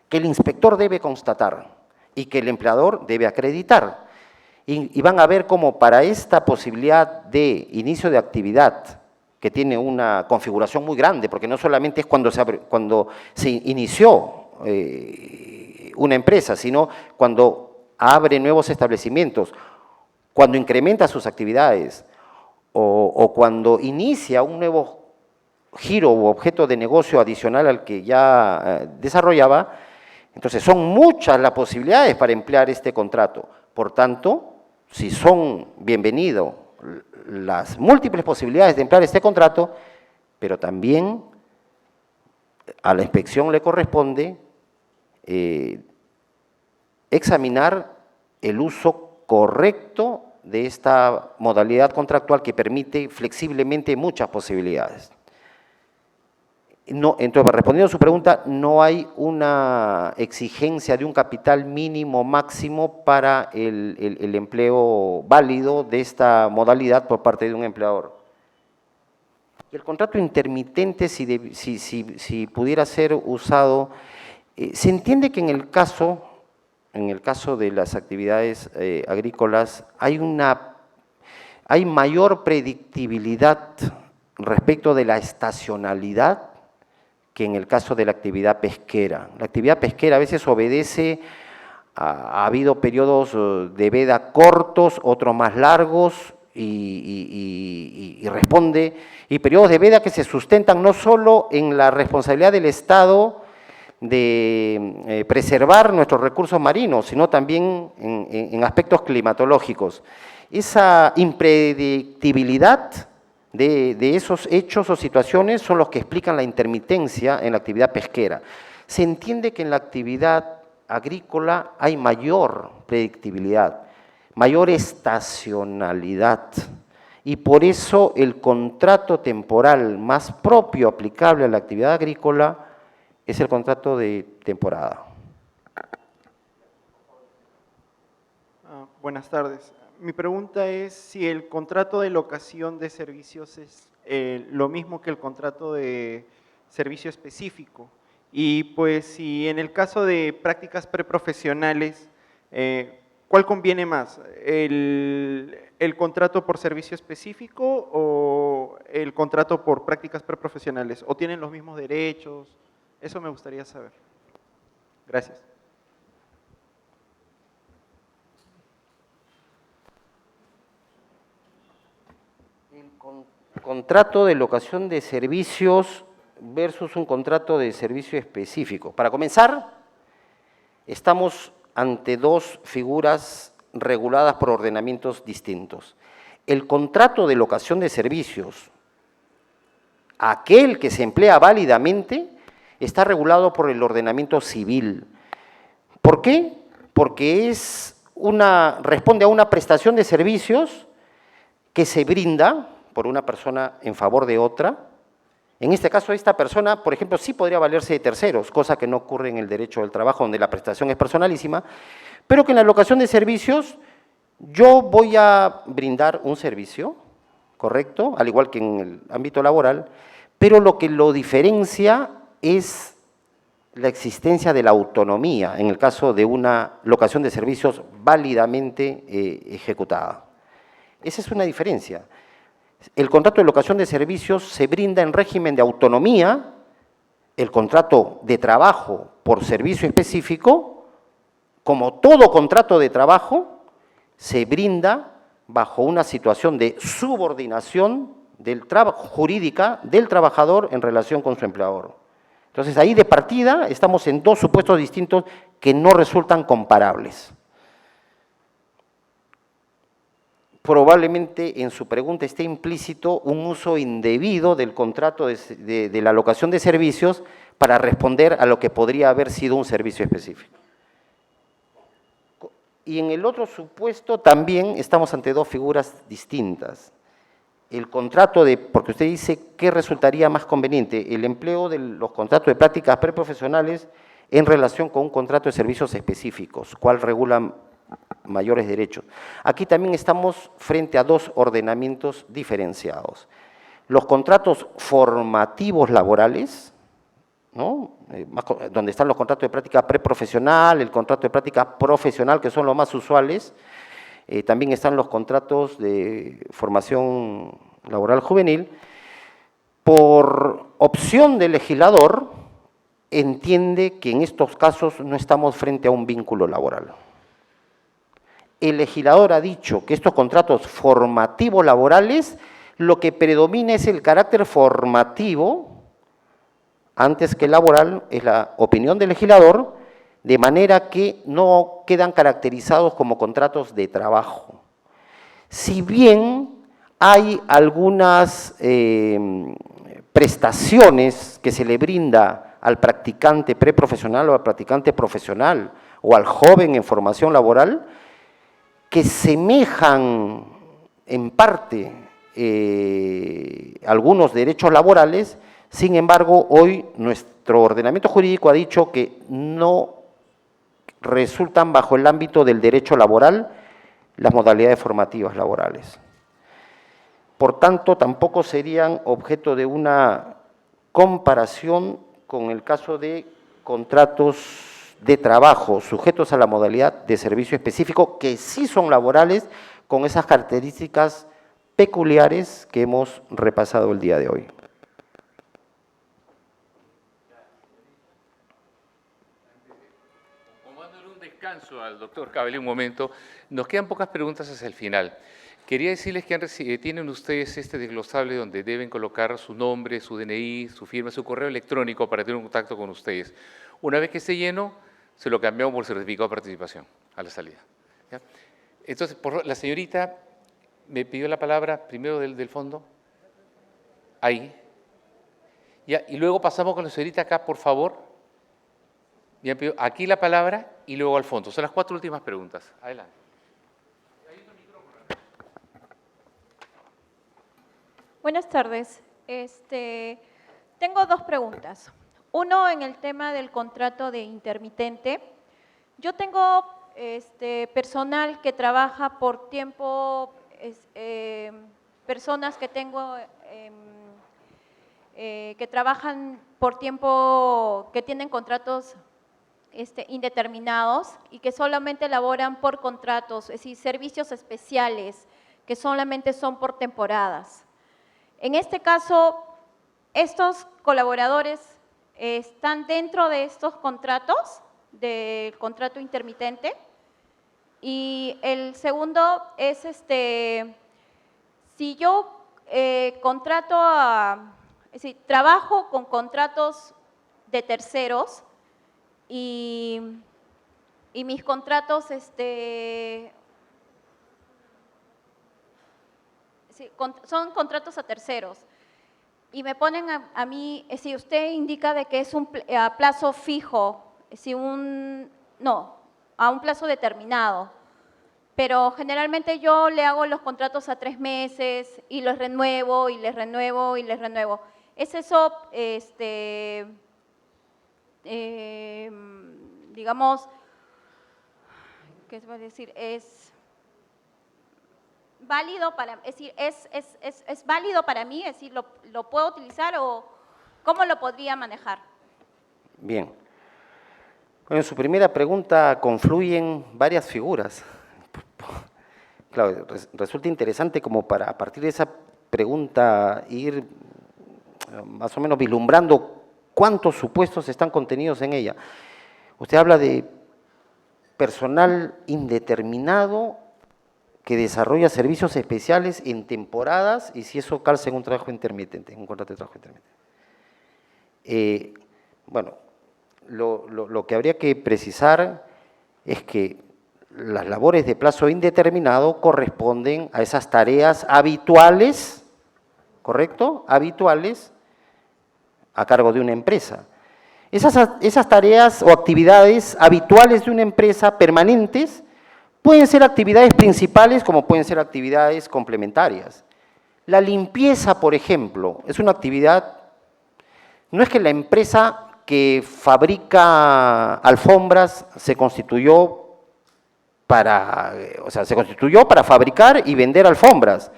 que el inspector debe constatar y que el empleador debe acreditar. Y van a ver cómo para esta posibilidad de inicio de actividad, que tiene una configuración muy grande, porque no solamente es cuando se inició una empresa, sino cuando abre nuevos establecimientos, cuando incrementa sus actividades, o cuando inicia un nuevo giro u objeto de negocio adicional al que ya desarrollaba. Entonces, son muchas las posibilidades para emplear este contrato. Por tanto, si son bienvenidos las múltiples posibilidades de emplear este contrato, pero también a la inspección le corresponde examinar el uso correcto de esta modalidad contractual que permite flexiblemente muchas posibilidades. No, entonces, respondiendo a su pregunta, no hay una exigencia de un capital mínimo máximo para el empleo válido de esta modalidad por parte de un empleador. El contrato intermitente, si pudiera ser usado, se entiende que en el caso de las actividades agrícolas hay mayor predictibilidad respecto de la estacionalidad que en el caso de la actividad pesquera. La actividad pesquera a veces obedece, ha habido periodos de veda cortos, otros más largos, y periodos de veda que se sustentan no solo en la responsabilidad del Estado de preservar nuestros recursos marinos, sino también en aspectos climatológicos. Esa impredictibilidad de esos hechos o situaciones son los que explican la intermitencia en la actividad pesquera. Se entiende que en la actividad agrícola hay mayor predictibilidad, mayor estacionalidad, y por eso el contrato temporal más propio aplicable a la actividad agrícola es el contrato de temporada. Buenas tardes. Mi pregunta es si el contrato de locación de servicios es lo mismo que el contrato de servicio específico. Y pues si en el caso de prácticas preprofesionales, ¿cuál conviene más? ¿El contrato por servicio específico o el contrato por prácticas preprofesionales? ¿O tienen los mismos derechos? Eso me gustaría saber. Gracias. Contrato de locación de servicios versus un contrato de servicio específico. Para comenzar, estamos ante dos figuras reguladas por ordenamientos distintos. El contrato de locación de servicios, aquel que se emplea válidamente, está regulado por el ordenamiento civil. ¿Por qué? Porque responde a una prestación de servicios que se brinda por una persona en favor de otra. En este caso, esta persona, por ejemplo, sí podría valerse de terceros, cosa que no ocurre en el derecho del trabajo, donde la prestación es personalísima, pero que en la locación de servicios yo voy a brindar un servicio, ¿correcto? Al igual que en el ámbito laboral, pero lo que lo diferencia es la existencia de la autonomía, en el caso de una locación de servicios válidamente ejecutada. Esa es una diferencia. El contrato de locación de servicios se brinda en régimen de autonomía, el contrato de trabajo por servicio específico, como todo contrato de trabajo, se brinda bajo una situación de subordinación jurídica del trabajador en relación con su empleador. Entonces, ahí de partida estamos en dos supuestos distintos que no resultan comparables. Probablemente en su pregunta esté implícito un uso indebido del contrato de la locación de servicios para responder a lo que podría haber sido un servicio específico. Y en el otro supuesto también estamos ante dos figuras distintas. El contrato porque usted dice, ¿qué resultaría más conveniente? El empleo de los contratos de prácticas preprofesionales en relación con un contrato de servicios específicos, ¿cuál regula mayores derechos? Aquí también estamos frente a dos ordenamientos diferenciados. Los contratos formativos laborales, ¿no? Donde están los contratos de práctica preprofesional, el contrato de práctica profesional, que son los más usuales. También están los contratos de formación laboral juvenil. Por opción del legislador, entiende que en estos casos no estamos frente a un vínculo laboral. El legislador ha dicho que estos contratos formativos laborales, lo que predomina es el carácter formativo, antes que laboral, es la opinión del legislador, de manera que no quedan caracterizados como contratos de trabajo. Si bien hay algunas prestaciones que se le brinda al practicante preprofesional o al practicante profesional o al joven en formación laboral, que semejan en parte algunos derechos laborales, sin embargo, hoy nuestro ordenamiento jurídico ha dicho que no resultan bajo el ámbito del derecho laboral las modalidades formativas laborales. Por tanto, tampoco serían objeto de una comparación con el caso de contratos de trabajo sujetos a la modalidad de servicio específico, que sí son laborales, con esas características peculiares que hemos repasado el día de hoy. Dándole un descanso al doctor Cabelli un momento, nos quedan pocas preguntas hacia el final. Quería decirles que tienen ustedes este desglosable donde deben colocar su nombre, su DNI, su firma, su correo electrónico para tener un contacto con ustedes. Una vez que esté lleno, se lo cambiamos por certificado de participación a la salida. ¿Ya? Entonces, la señorita me pidió la palabra primero del fondo. Ahí. Ya, y luego pasamos con la señorita acá, por favor. Me pidió aquí la palabra y luego al fondo. Son las 4 últimas preguntas. Adelante. Buenas tardes. Tengo dos preguntas. Uno, en el tema del contrato de intermitente. Yo tengo personal que trabaja por tiempo, personas que tengo que trabajan por tiempo, que tienen contratos indeterminados y que solamente laboran por contratos, es decir, servicios especiales que solamente son por temporadas. En este caso, estos colaboradores están dentro de estos contratos, del contrato intermitente. Y el segundo es, si yo es decir, trabajo con contratos de terceros y mis contratos, son contratos a terceros. Y me ponen a mí, si usted indica de que es a plazo fijo, no, a un plazo determinado. Pero generalmente yo le hago los contratos a 3 meses y los renuevo y les renuevo y les renuevo. ¿Es eso, digamos, qué se va a decir? ¿Es válido para, es decir, es válido para mí? Es decir, ¿lo puedo utilizar o cómo lo podría manejar? Bien. Bueno, en su primera pregunta confluyen varias figuras. Claro, resulta interesante como para a partir de esa pregunta ir más o menos vislumbrando cuántos supuestos están contenidos en ella. Usted habla de personal indeterminado que desarrolla servicios especiales en temporadas y si eso calza en un trabajo intermitente, en un contrato de trabajo intermitente. Bueno, lo que habría que precisar es que las labores de plazo indeterminado corresponden a esas tareas habituales, ¿correcto? Habituales a cargo de una empresa. Esas tareas o actividades habituales de una empresa permanentes pueden ser actividades principales como pueden ser actividades complementarias. La limpieza, por ejemplo, es una actividad, no es que la empresa que fabrica alfombras se constituyó para fabricar y vender alfombras,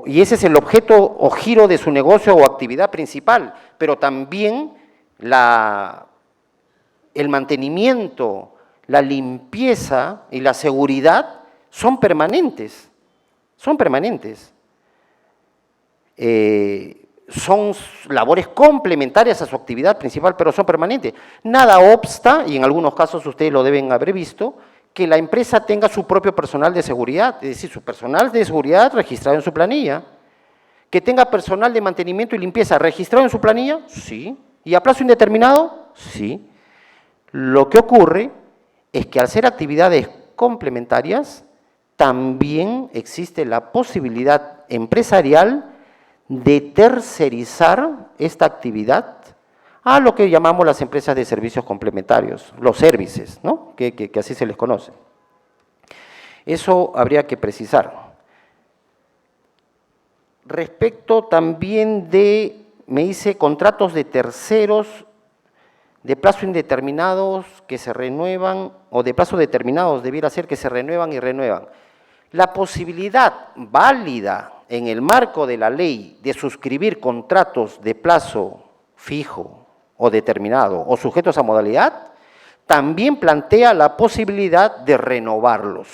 y ese es el objeto o giro de su negocio o actividad principal, pero también el mantenimiento, la limpieza y la seguridad son permanentes, son labores complementarias a su actividad principal, pero son permanentes. Nada obsta, y en algunos casos ustedes lo deben haber visto, que la empresa tenga su propio personal de seguridad, es decir, su personal de seguridad registrado en su planilla. ¿Que tenga personal de mantenimiento y limpieza registrado en su planilla? Sí. ¿Y a plazo indeterminado? Sí. Lo que ocurre es que al ser actividades complementarias, también existe la posibilidad empresarial de tercerizar esta actividad a lo que llamamos las empresas de servicios complementarios, los services, ¿no? que así se les conoce. Eso habría que precisar. Respecto también de, me dice, contratos de terceros de plazo indeterminados que se renuevan, o de plazo determinados debiera ser que se renuevan y renuevan. La posibilidad válida en el marco de la ley de suscribir contratos de plazo fijo o determinado o sujetos a modalidad, también plantea la posibilidad de renovarlos,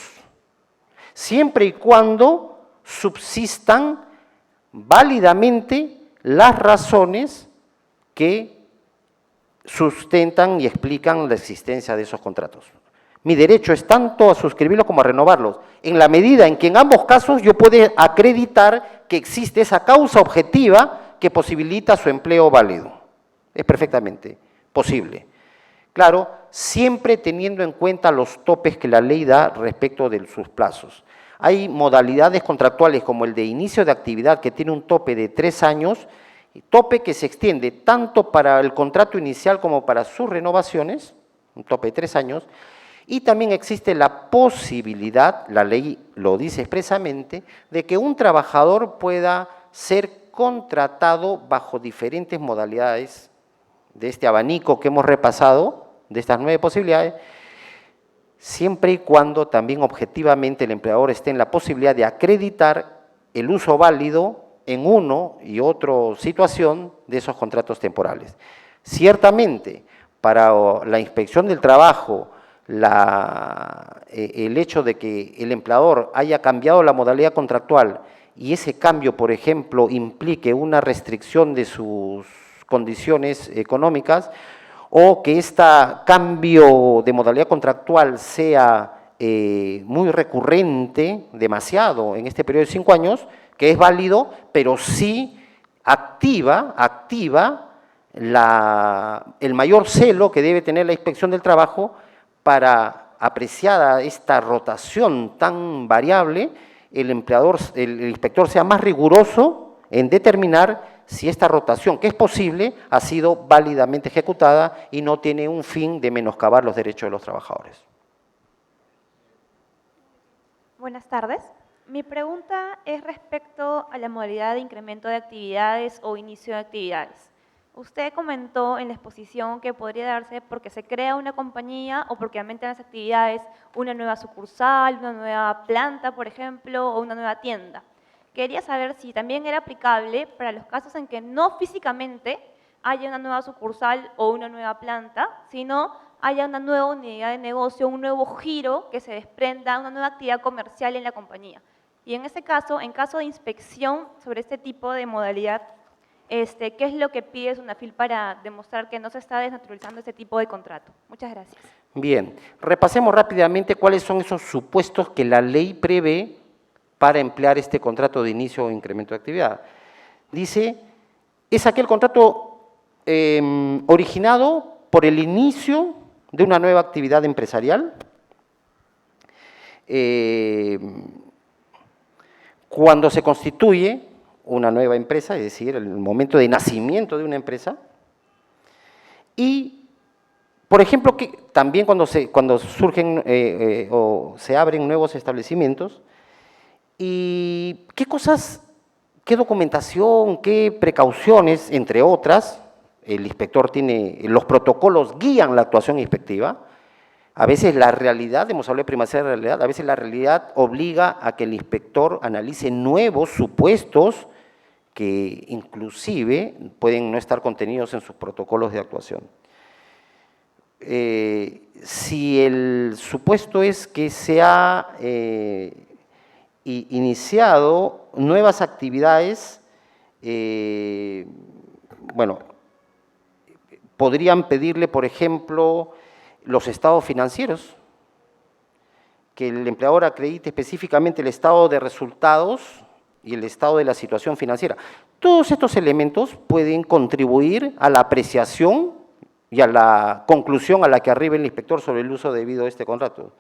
siempre y cuando subsistan válidamente las razones que sustentan y explican la existencia de esos contratos. Mi derecho es tanto a suscribirlos como a renovarlos, en la medida en que en ambos casos yo puedo acreditar que existe esa causa objetiva que posibilita su empleo válido. Es perfectamente posible. Claro, siempre teniendo en cuenta los topes que la ley da respecto de sus plazos. Hay modalidades contractuales como el de inicio de actividad que tiene un tope de 3 años, tope que se extiende tanto para el contrato inicial como para sus renovaciones, un tope de 3 años, y también existe la posibilidad, la ley lo dice expresamente, de que un trabajador pueda ser contratado bajo diferentes modalidades de este abanico que hemos repasado, de estas 9 posibilidades, siempre y cuando también objetivamente el empleador esté en la posibilidad de acreditar el uso válido en uno y otra situación de esos contratos temporales. Ciertamente, para la inspección del trabajo, el hecho de que el empleador haya cambiado la modalidad contractual y ese cambio, por ejemplo, implique una restricción de sus condiciones económicas, o que este cambio de modalidad contractual sea muy recurrente, demasiado, en este periodo de 5 años, que es válido, pero sí activa el mayor celo que debe tener la Inspección del Trabajo para, apreciada esta rotación tan variable, el inspector sea más riguroso en determinar si esta rotación, que es posible, ha sido válidamente ejecutada y no tiene un fin de menoscabar los derechos de los trabajadores. Buenas tardes. Mi pregunta es respecto a la modalidad de incremento de actividades o inicio de actividades. Usted comentó en la exposición que podría darse porque se crea una compañía o porque aumentan las actividades, una nueva sucursal, una nueva planta, por ejemplo, o una nueva tienda. Quería saber si también era aplicable para los casos en que no físicamente haya una nueva sucursal o una nueva planta, sino haya una nueva unidad de negocio, un nuevo giro que se desprenda, una nueva actividad comercial en la compañía. Y en ese caso, en caso de inspección sobre este tipo de modalidad, ¿qué es lo que pide SUNAFIL para demostrar que no se está desnaturalizando este tipo de contrato? Muchas gracias. Bien, repasemos rápidamente cuáles son esos supuestos que la ley prevé para emplear este contrato de inicio o incremento de actividad. Dice, es aquel contrato originado por el inicio de una nueva actividad empresarial, cuando se constituye una nueva empresa, es decir, el momento de nacimiento de una empresa, y, por ejemplo, que también cuando surgen o se abren nuevos establecimientos, y qué documentación, qué precauciones, entre otras, el inspector tiene, los protocolos guían la actuación inspectiva. A veces la realidad, hemos hablado de primacía de la realidad, a veces la realidad obliga a que el inspector analice nuevos supuestos que inclusive pueden no estar contenidos en sus protocolos de actuación. Si el supuesto es que se ha iniciado nuevas actividades, bueno, podrían pedirle, por ejemplo, los estados financieros, que el empleador acredite específicamente el estado de resultados y el estado de la situación financiera. Todos estos elementos pueden contribuir a la apreciación y a la conclusión a la que arriba el inspector sobre el uso debido de este contrato.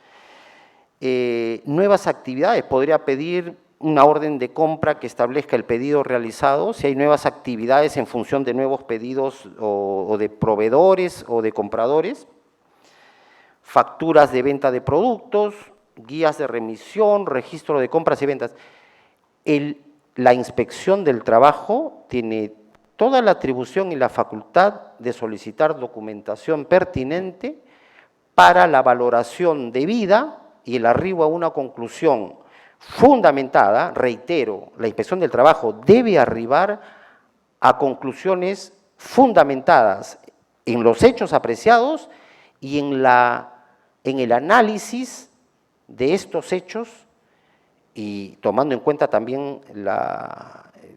Nuevas actividades, podría pedir una orden de compra que establezca el pedido realizado, si hay nuevas actividades en función de nuevos pedidos o de proveedores o de compradores, facturas de venta de productos, guías de remisión, registro de compras y ventas. La Inspección del Trabajo tiene toda la atribución y la facultad de solicitar documentación pertinente para la valoración debida y el arribo a una conclusión fundamentada. Reitero, la Inspección del Trabajo debe arribar a conclusiones fundamentadas en los hechos apreciados y en el análisis de estos hechos, y tomando en cuenta también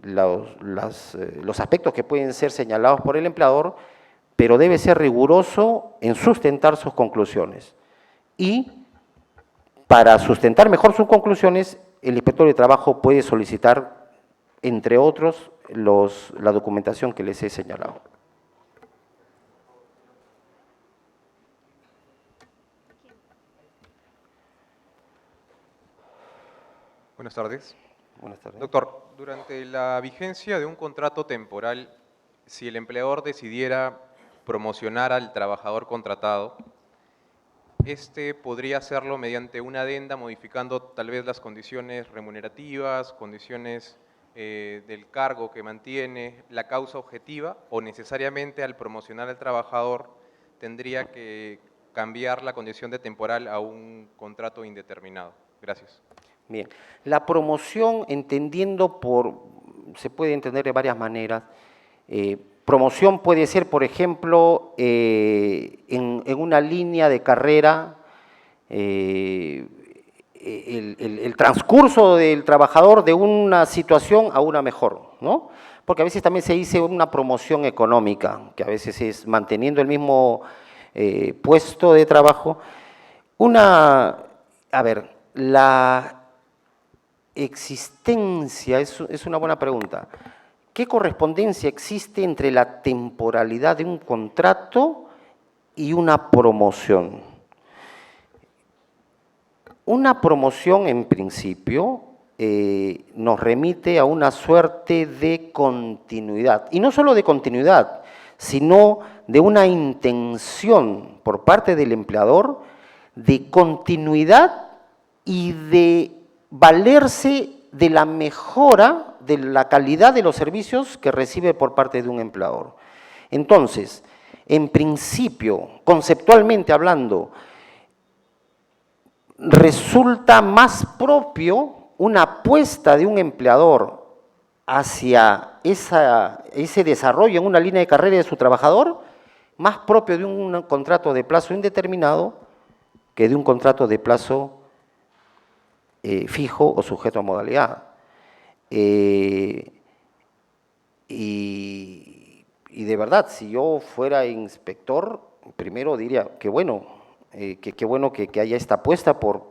los aspectos que pueden ser señalados por el empleador, pero debe ser riguroso en sustentar sus conclusiones. Y para sustentar mejor sus conclusiones, el inspector de trabajo puede solicitar, entre otros, la documentación que les he señalado. Buenas tardes. Buenas tardes. Doctor, durante la vigencia de un contrato temporal, si el empleador decidiera promocionar al trabajador contratado, este podría hacerlo mediante una adenda modificando tal vez las condiciones remunerativas, condiciones del cargo que mantiene, la causa objetiva, o necesariamente al promocionar al trabajador tendría que cambiar la condición de temporal a un contrato indeterminado. Gracias. Bien, la promoción, se puede entender de varias maneras. Promoción puede ser, por ejemplo, en una línea de carrera, el transcurso del trabajador de una situación a una mejor, ¿no? Porque a veces también se dice una promoción económica, que a veces es manteniendo el mismo puesto de trabajo. existencia, es una buena pregunta. ¿Qué correspondencia existe entre la temporalidad de un contrato y una promoción? Una promoción, en principio, nos remite a una suerte de continuidad. Y no solo de continuidad, sino de una intención por parte del empleador de continuidad y de valerse de la mejora de la calidad de los servicios que recibe por parte de un empleador. Entonces, en principio, conceptualmente hablando, resulta más propio una apuesta de un empleador hacia ese desarrollo en una línea de carrera de su trabajador, más propio de un contrato de plazo indeterminado que de un contrato de plazo fijo o sujeto a modalidad. Y de verdad, si yo fuera inspector, primero diría que bueno, qué bueno que haya esta apuesta por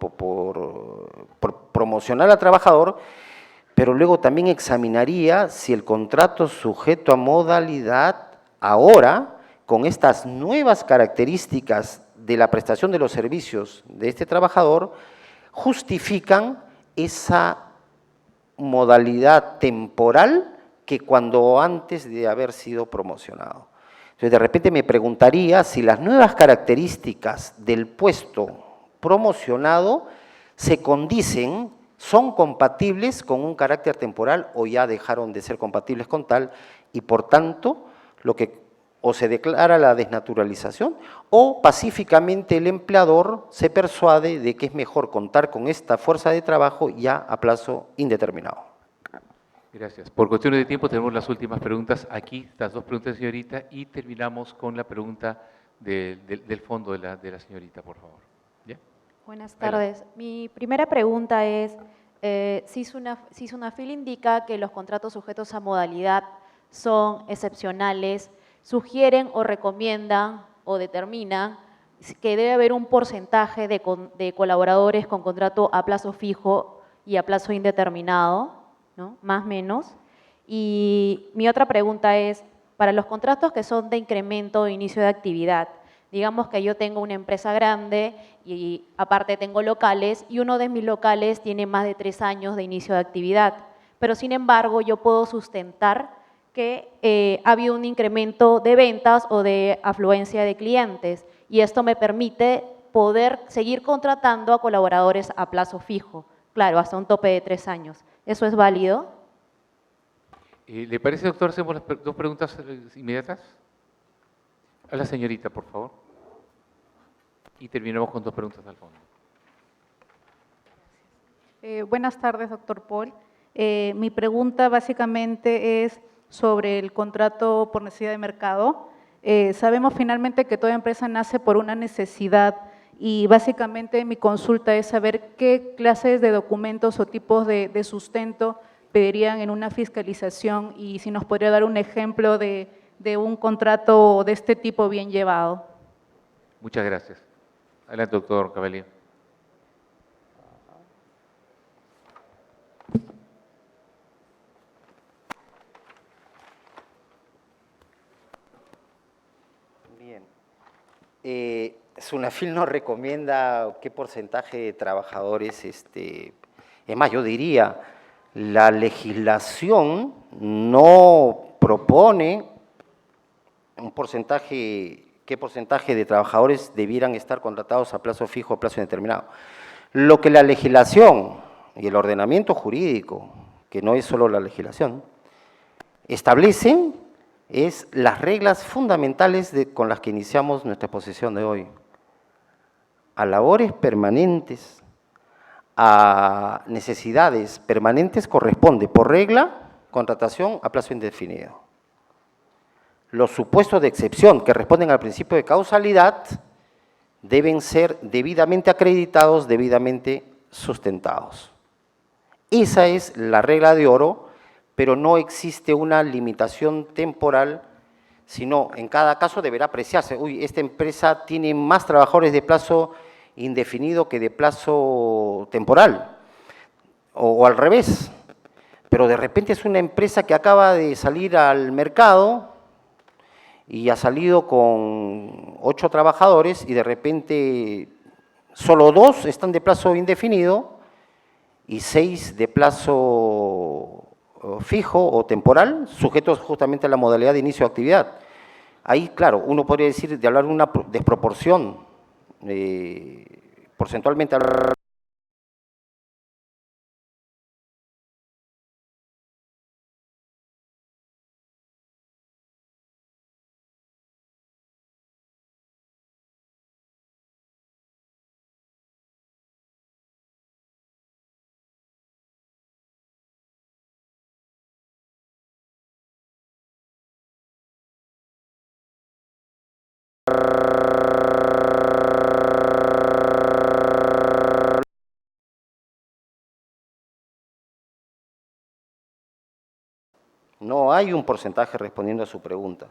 promocionar al trabajador, pero luego también examinaría si el contrato sujeto a modalidad ahora, con estas nuevas características de la prestación de los servicios de este trabajador, justifican esa modalidad temporal que cuando antes de haber sido promocionado. Entonces, de repente me preguntaría si las nuevas características del puesto promocionado se condicen, son compatibles con un carácter temporal o ya dejaron de ser compatibles con tal, y por tanto, o se declara la desnaturalización, o pacíficamente el empleador se persuade de que es mejor contar con esta fuerza de trabajo ya a plazo indeterminado. Gracias. Por cuestiones de tiempo tenemos las últimas preguntas aquí, las dos preguntas, señorita, y terminamos con la pregunta del fondo de la señorita, por favor. ¿Ya? Buenas tardes. Mi primera pregunta es, si SUNAFIL indica que los contratos sujetos a modalidad son excepcionales, sugieren o recomiendan o determinan que debe haber un porcentaje de colaboradores con contrato a plazo fijo y a plazo indeterminado, ¿no? Más o menos. Y mi otra pregunta es, para los contratos que son de incremento o inicio de actividad, digamos que yo tengo una empresa grande y aparte tengo locales y uno de mis locales tiene más de 3 años de inicio de actividad, pero sin embargo yo puedo sustentar que ha habido un incremento de ventas o de afluencia de clientes y esto me permite poder seguir contratando a colaboradores a plazo fijo, claro, hasta un tope de 3 años. ¿Eso es válido? ¿Le parece, doctor, hacemos las dos preguntas inmediatas? A la señorita, por favor. Y terminamos con 2 preguntas al fondo. Buenas tardes, doctor Paul. Mi pregunta básicamente es sobre el contrato por necesidad de mercado. Sabemos finalmente que toda empresa nace por una necesidad y básicamente mi consulta es saber qué clases de documentos o tipos de sustento pedirían en una fiscalización y si nos podría dar un ejemplo de un contrato de este tipo bien llevado. Muchas gracias. Adelante, doctor Cavalier. Bien. SUNAFIL nos recomienda qué porcentaje de trabajadores, es más, yo diría, la legislación no propone un porcentaje, qué porcentaje de trabajadores debieran estar contratados a plazo fijo o plazo indeterminado. Lo que la legislación y el ordenamiento jurídico, que no es solo la legislación, establecen es las reglas fundamentales con las que iniciamos nuestra exposición de hoy. A labores permanentes, a necesidades permanentes corresponde, por regla, contratación a plazo indefinido. Los supuestos de excepción que responden al principio de causalidad deben ser debidamente acreditados, debidamente sustentados. Esa es la regla de oro, pero no existe una limitación temporal, sino en cada caso deberá apreciarse. Uy, esta empresa tiene más trabajadores de plazo indefinido que de plazo temporal. o al revés, pero de repente es una empresa que acaba de salir al mercado y ha salido con 8 trabajadores y de repente solo 2 están de plazo indefinido y 6 de plazo fijo o temporal, sujetos justamente a la modalidad de inicio de actividad. Ahí, claro, uno podría decir de hablar de una desproporción, porcentualmente hablando. No hay un porcentaje respondiendo a su pregunta.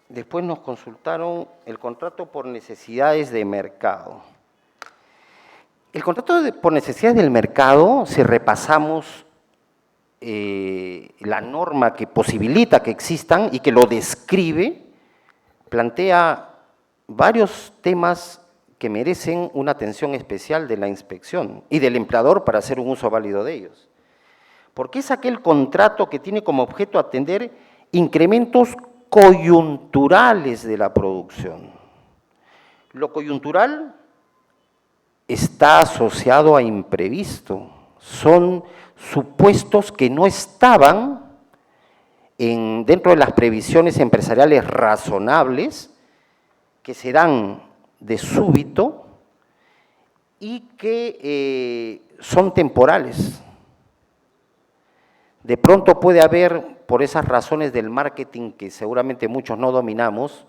Después nos consultaron el contrato por necesidades de mercado. El contrato por necesidades del mercado, si repasamos la norma que posibilita que existan y que lo describe, plantea varios temas que merecen una atención especial de la inspección y del empleador para hacer un uso válido de ellos. Porque es aquel contrato que tiene como objeto atender incrementos coyunturales de la producción. Lo coyuntural está asociado a imprevisto, son supuestos que no estaban dentro de las previsiones empresariales razonables, que se dan de súbito y que son temporales. De pronto puede haber, por esas razones del marketing que seguramente muchos no dominamos,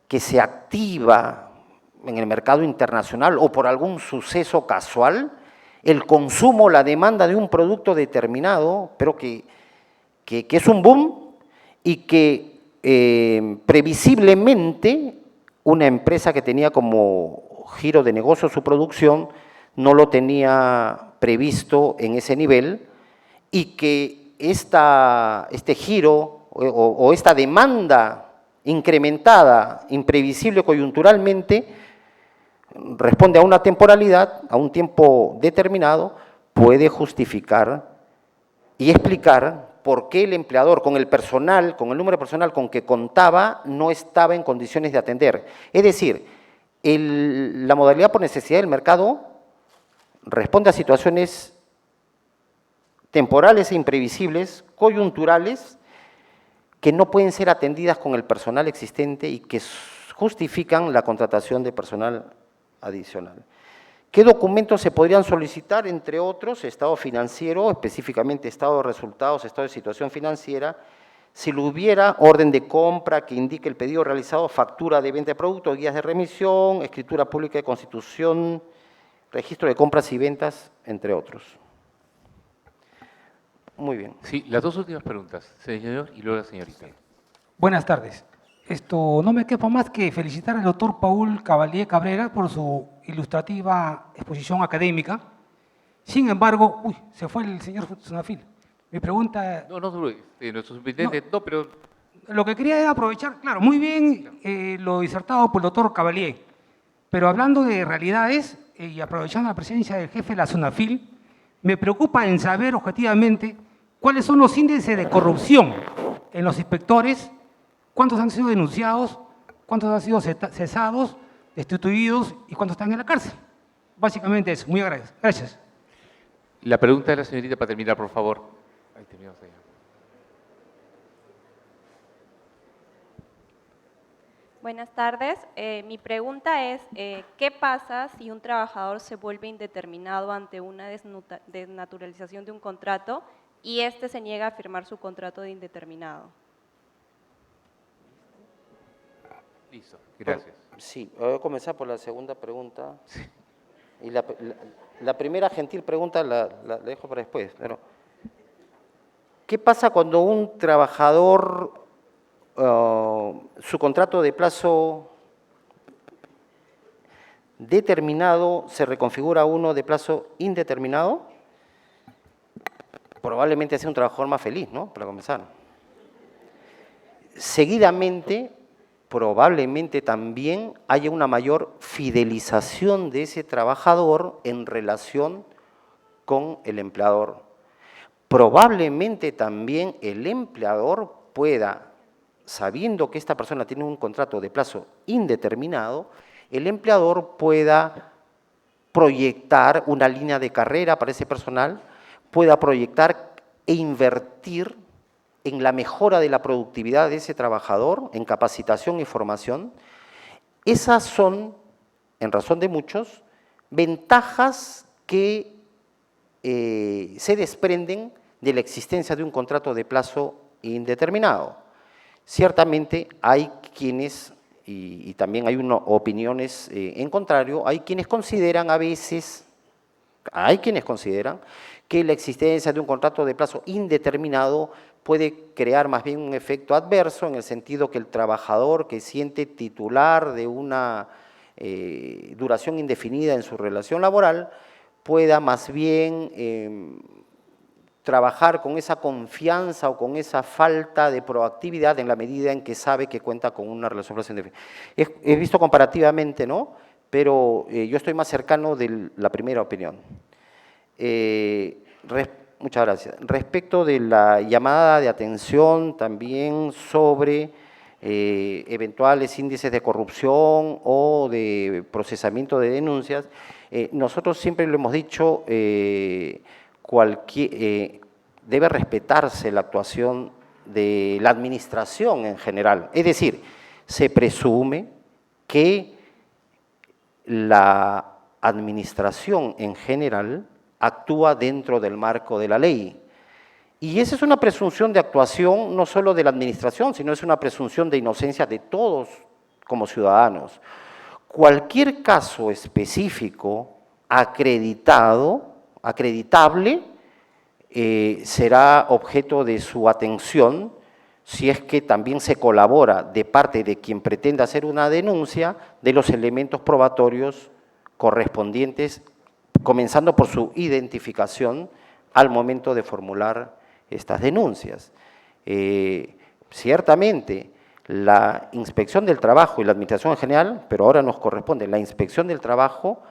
que se activa en el mercado internacional o por algún suceso casual, el consumo, la demanda de un producto determinado, pero que es un boom y que previsiblemente una empresa que tenía como giro de negocio su producción no lo tenía previsto en ese nivel y que este giro o esta demanda incrementada, imprevisible coyunturalmente, responde a una temporalidad, a un tiempo determinado, puede justificar y explicar por qué el empleador, con el personal, con el número de personal con que contaba, no estaba en condiciones de atender. Es decir, la modalidad por necesidad del mercado responde a situaciones temporales e imprevisibles, coyunturales, que no pueden ser atendidas con el personal existente y que justifican la contratación de personal adicional. ¿Qué documentos se podrían solicitar? Entre otros, estado financiero, específicamente estado de resultados, estado de situación financiera. Si lo hubiera, orden de compra que indique el pedido realizado, factura de venta de productos, guías de remisión, escritura pública de constitución, registro de compras y ventas, entre otros. Muy bien. Sí, las dos últimas preguntas, señor y luego la señorita. Buenas tardes. No me quepa más que felicitar al doctor Paul Cavalier Cabrera por su ilustrativa exposición académica. Sin embargo, se fue el señor Sunafil. Mi pregunta... No, nuestro subintendente, no, pero... Lo que quería era aprovechar, claro, muy bien lo disertado por el doctor Cavalier, pero hablando de realidades y aprovechando la presencia del jefe de la Sunafil, me preocupa en saber objetivamente cuáles son los índices de corrupción en los inspectores, cuántos han sido denunciados, cuántos han sido cesados, destituidos y cuántos están en la cárcel. Básicamente eso. Muy agradecido. Gracias. La pregunta de la señorita para terminar, por favor. Ahí terminamos allá. Buenas tardes. Mi pregunta es, ¿qué pasa si un trabajador se vuelve indeterminado ante una desnaturalización de un contrato y éste se niega a firmar su contrato de indeterminado? Listo, gracias. Sí, voy a comenzar por la segunda pregunta. Sí. Y la primera gentil pregunta la dejo para después. Pero, ¿qué pasa cuando un trabajador, su contrato de plazo determinado se reconfigura a uno de plazo indeterminado, probablemente sea un trabajador más feliz, ¿no? Para comenzar. Seguidamente, probablemente también haya una mayor fidelización de ese trabajador en relación con el empleador. Probablemente también el empleador pueda, sabiendo que esta persona tiene un contrato de plazo indeterminado, el empleador pueda proyectar una línea de carrera para ese personal, pueda proyectar e invertir en la mejora de la productividad de ese trabajador, en capacitación y formación. Esas son, en razón de muchos, ventajas que se desprenden de la existencia de un contrato de plazo indeterminado. Ciertamente hay quienes, y también hay opiniones en contrario, hay quienes consideran a veces, que la existencia de un contrato de plazo indeterminado puede crear más bien un efecto adverso en el sentido que el trabajador que siente titular de una duración indefinida en su relación laboral pueda más bien trabajar con esa confianza o con esa falta de proactividad en la medida en que sabe que cuenta con una relación indefinida. He visto comparativamente, ¿no? Pero yo estoy más cercano de la primera opinión. Muchas gracias. Respecto de la llamada de atención también sobre eventuales índices de corrupción o de procesamiento de denuncias, nosotros siempre lo hemos dicho, debe respetarse la actuación de la administración en general. Es decir, se presume que la administración en general actúa dentro del marco de la ley. Y esa es una presunción de actuación no solo de la administración, sino es una presunción de inocencia de todos como ciudadanos. Cualquier caso específico acreditable, será objeto de su atención si es que también se colabora de parte de quien pretenda hacer una denuncia de los elementos probatorios correspondientes, comenzando por su identificación al momento de formular estas denuncias. Ciertamente, la Inspección del Trabajo y la Administración en general, pero ahora nos corresponde, la Inspección del Trabajo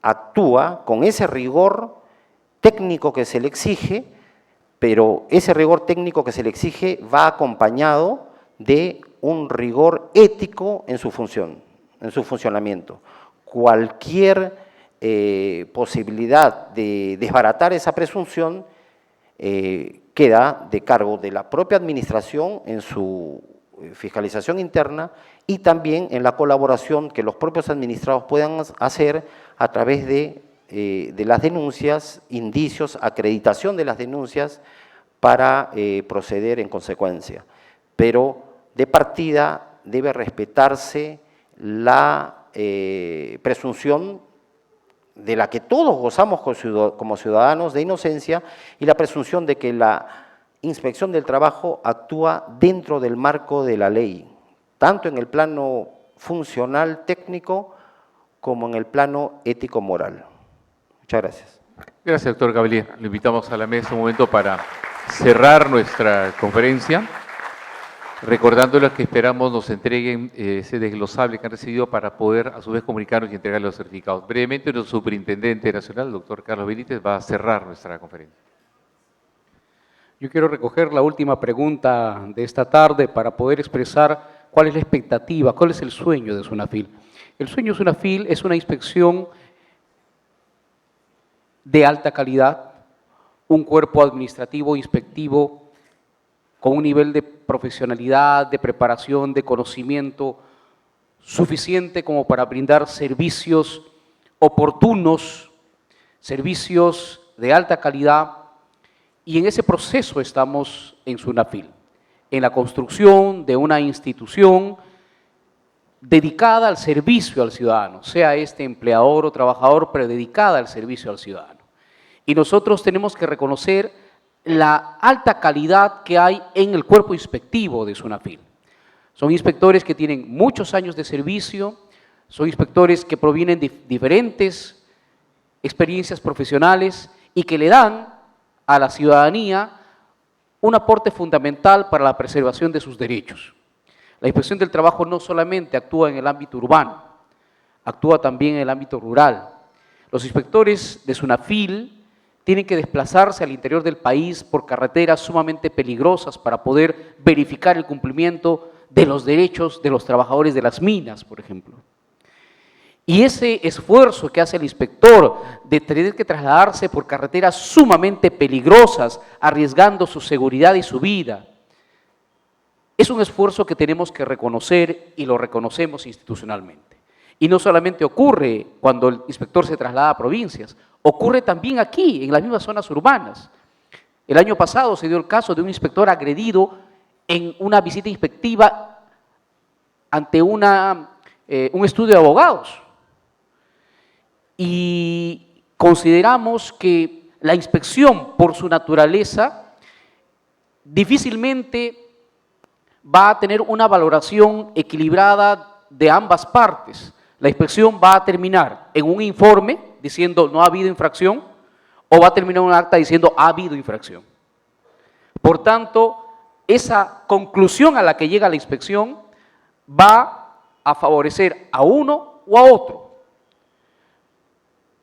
actúa con ese rigor técnico que se le exige, pero ese rigor técnico que se le exige va acompañado de un rigor ético en su función, en su funcionamiento. Cualquier posibilidad de desbaratar esa presunción queda de cargo de la propia administración en su fiscalización interna y también en la colaboración que los propios administrados puedan hacer a través de las denuncias, indicios, acreditación de las denuncias para proceder en consecuencia. Pero de partida debe respetarse la presunción de la que todos gozamos como ciudadanos de inocencia y la presunción de que la Inspección del Trabajo actúa dentro del marco de la ley, tanto en el plano funcional técnico como en el plano ético-moral. Muchas gracias. Gracias, doctor Cavalier. Lo invitamos a la mesa un momento para cerrar nuestra conferencia, recordándoles que esperamos nos entreguen ese desglosable que han recibido para poder a su vez comunicarnos y entregar los certificados. Brevemente, nuestro superintendente nacional, el doctor Carlos Benítez, va a cerrar nuestra conferencia. Yo quiero recoger la última pregunta de esta tarde para poder expresar cuál es la expectativa, cuál es el sueño de SUNAFIL. El sueño de SUNAFIL es una inspección de alta calidad, un cuerpo administrativo inspectivo con un nivel de profesionalidad, de preparación, de conocimiento suficiente como para brindar servicios oportunos, servicios de alta calidad, y en ese proceso estamos en SUNAFIL, en la construcción de una institución dedicada al servicio al ciudadano, sea este empleador o trabajador, pero dedicada al servicio al ciudadano. Y nosotros tenemos que reconocer la alta calidad que hay en el cuerpo inspectivo de SUNAFIL. Son inspectores que tienen muchos años de servicio, Son inspectores que provienen de diferentes experiencias profesionales y que le dan a la ciudadanía un aporte fundamental para la preservación de sus derechos. La Inspección del Trabajo no solamente actúa en el ámbito urbano, actúa también en el ámbito rural. Los inspectores de SUNAFIL tienen que desplazarse al interior del país por carreteras sumamente peligrosas para poder verificar el cumplimiento de los derechos de los trabajadores de las minas, por ejemplo. Y ese esfuerzo que hace el inspector de tener que trasladarse por carreteras sumamente peligrosas, arriesgando su seguridad y su vida, es un esfuerzo que tenemos que reconocer y lo reconocemos institucionalmente. Y no solamente ocurre cuando el inspector se traslada a provincias, ocurre también aquí, en las mismas zonas urbanas. El año pasado se dio el caso de un inspector agredido en una visita inspectiva ante un estudio de abogados. Y consideramos que la inspección, por su naturaleza, difícilmente va a tener una valoración equilibrada de ambas partes. La inspección va a terminar en un informe diciendo no ha habido infracción o va a terminar en un acta diciendo ha habido infracción. Por tanto, esa conclusión a la que llega la inspección va a favorecer a uno o a otro.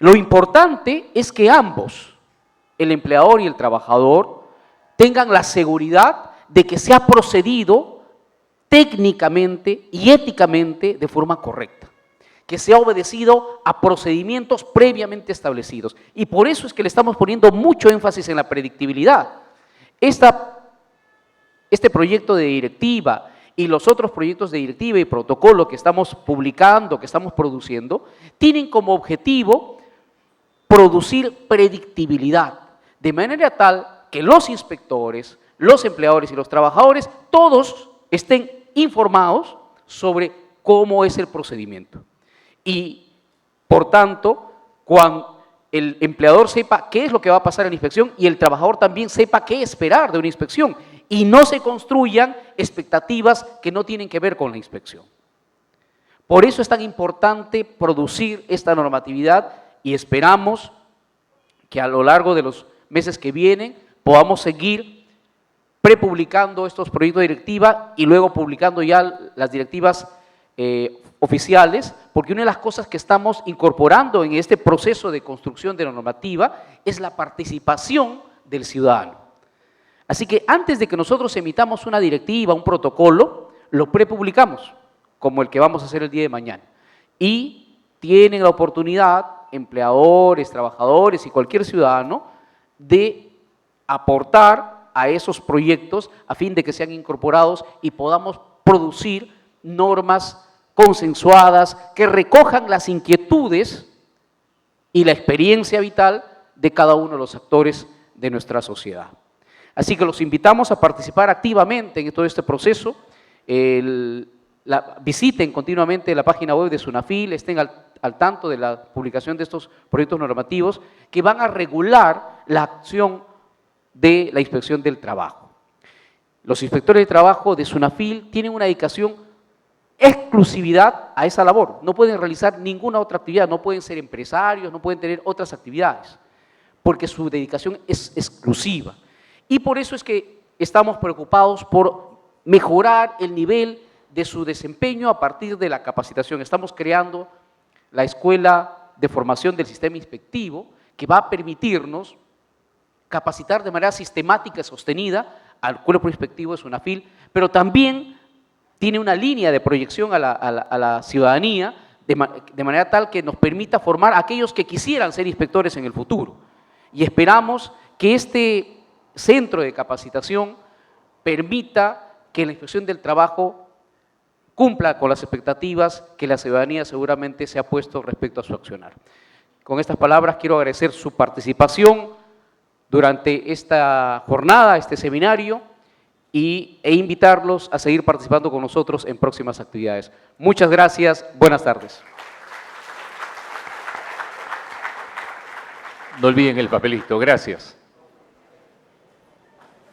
Lo importante es que ambos, el empleador y el trabajador, tengan la seguridad de que se ha procedido técnicamente y éticamente de forma correcta, que se ha obedecido a procedimientos previamente establecidos. Y por eso es que le estamos poniendo mucho énfasis en la predictibilidad. Este proyecto de directiva y los otros proyectos de directiva y protocolo que estamos publicando, que estamos produciendo, tienen como objetivo producir predictibilidad, de manera tal que los inspectores, los empleadores y los trabajadores, todos estén informados sobre cómo es el procedimiento. Y, por tanto, cuando el empleador sepa qué es lo que va a pasar en la inspección y el trabajador también sepa qué esperar de una inspección y no se construyan expectativas que no tienen que ver con la inspección. Por eso es tan importante producir esta normatividad y esperamos que a lo largo de los meses que vienen podamos seguir prepublicando estos proyectos de directiva y luego publicando ya las directivas oficiales, porque una de las cosas que estamos incorporando en este proceso de construcción de la normativa es la participación del ciudadano. Así que antes de que nosotros emitamos una directiva, un protocolo, lo prepublicamos, como el que vamos a hacer el día de mañana. Y tienen la oportunidad, empleadores, trabajadores y cualquier ciudadano, de aportar a esos proyectos a fin de que sean incorporados y podamos producir normas consensuadas que recojan las inquietudes y la experiencia vital de cada uno de los actores de nuestra sociedad. Así que los invitamos a participar activamente en todo este proceso. Visiten continuamente la página web de SUNAFIL, estén al tanto de la publicación de estos proyectos normativos que van a regular la acción de la inspección del trabajo. Los inspectores de trabajo de SUNAFIL tienen una dedicación exclusividad a esa labor, no pueden realizar ninguna otra actividad, no pueden ser empresarios, no pueden tener otras actividades, porque su dedicación es exclusiva. Y por eso es que estamos preocupados por mejorar el nivel de su desempeño a partir de la capacitación. Estamos creando la Escuela de Formación del Sistema Inspectivo, que va a permitirnos capacitar de manera sistemática y sostenida al cuerpo inspectivo de SUNAFIL, pero también tiene una línea de proyección a la ciudadanía de manera tal que nos permita formar a aquellos que quisieran ser inspectores en el futuro. Y esperamos que este centro de capacitación permita que la inspección del trabajo cumpla con las expectativas que la ciudadanía seguramente se ha puesto respecto a su accionar. Con estas palabras quiero agradecer su participación durante esta jornada, este seminario, e invitarlos a seguir participando con nosotros en próximas actividades. Muchas gracias, buenas tardes. No olviden el papelito, gracias.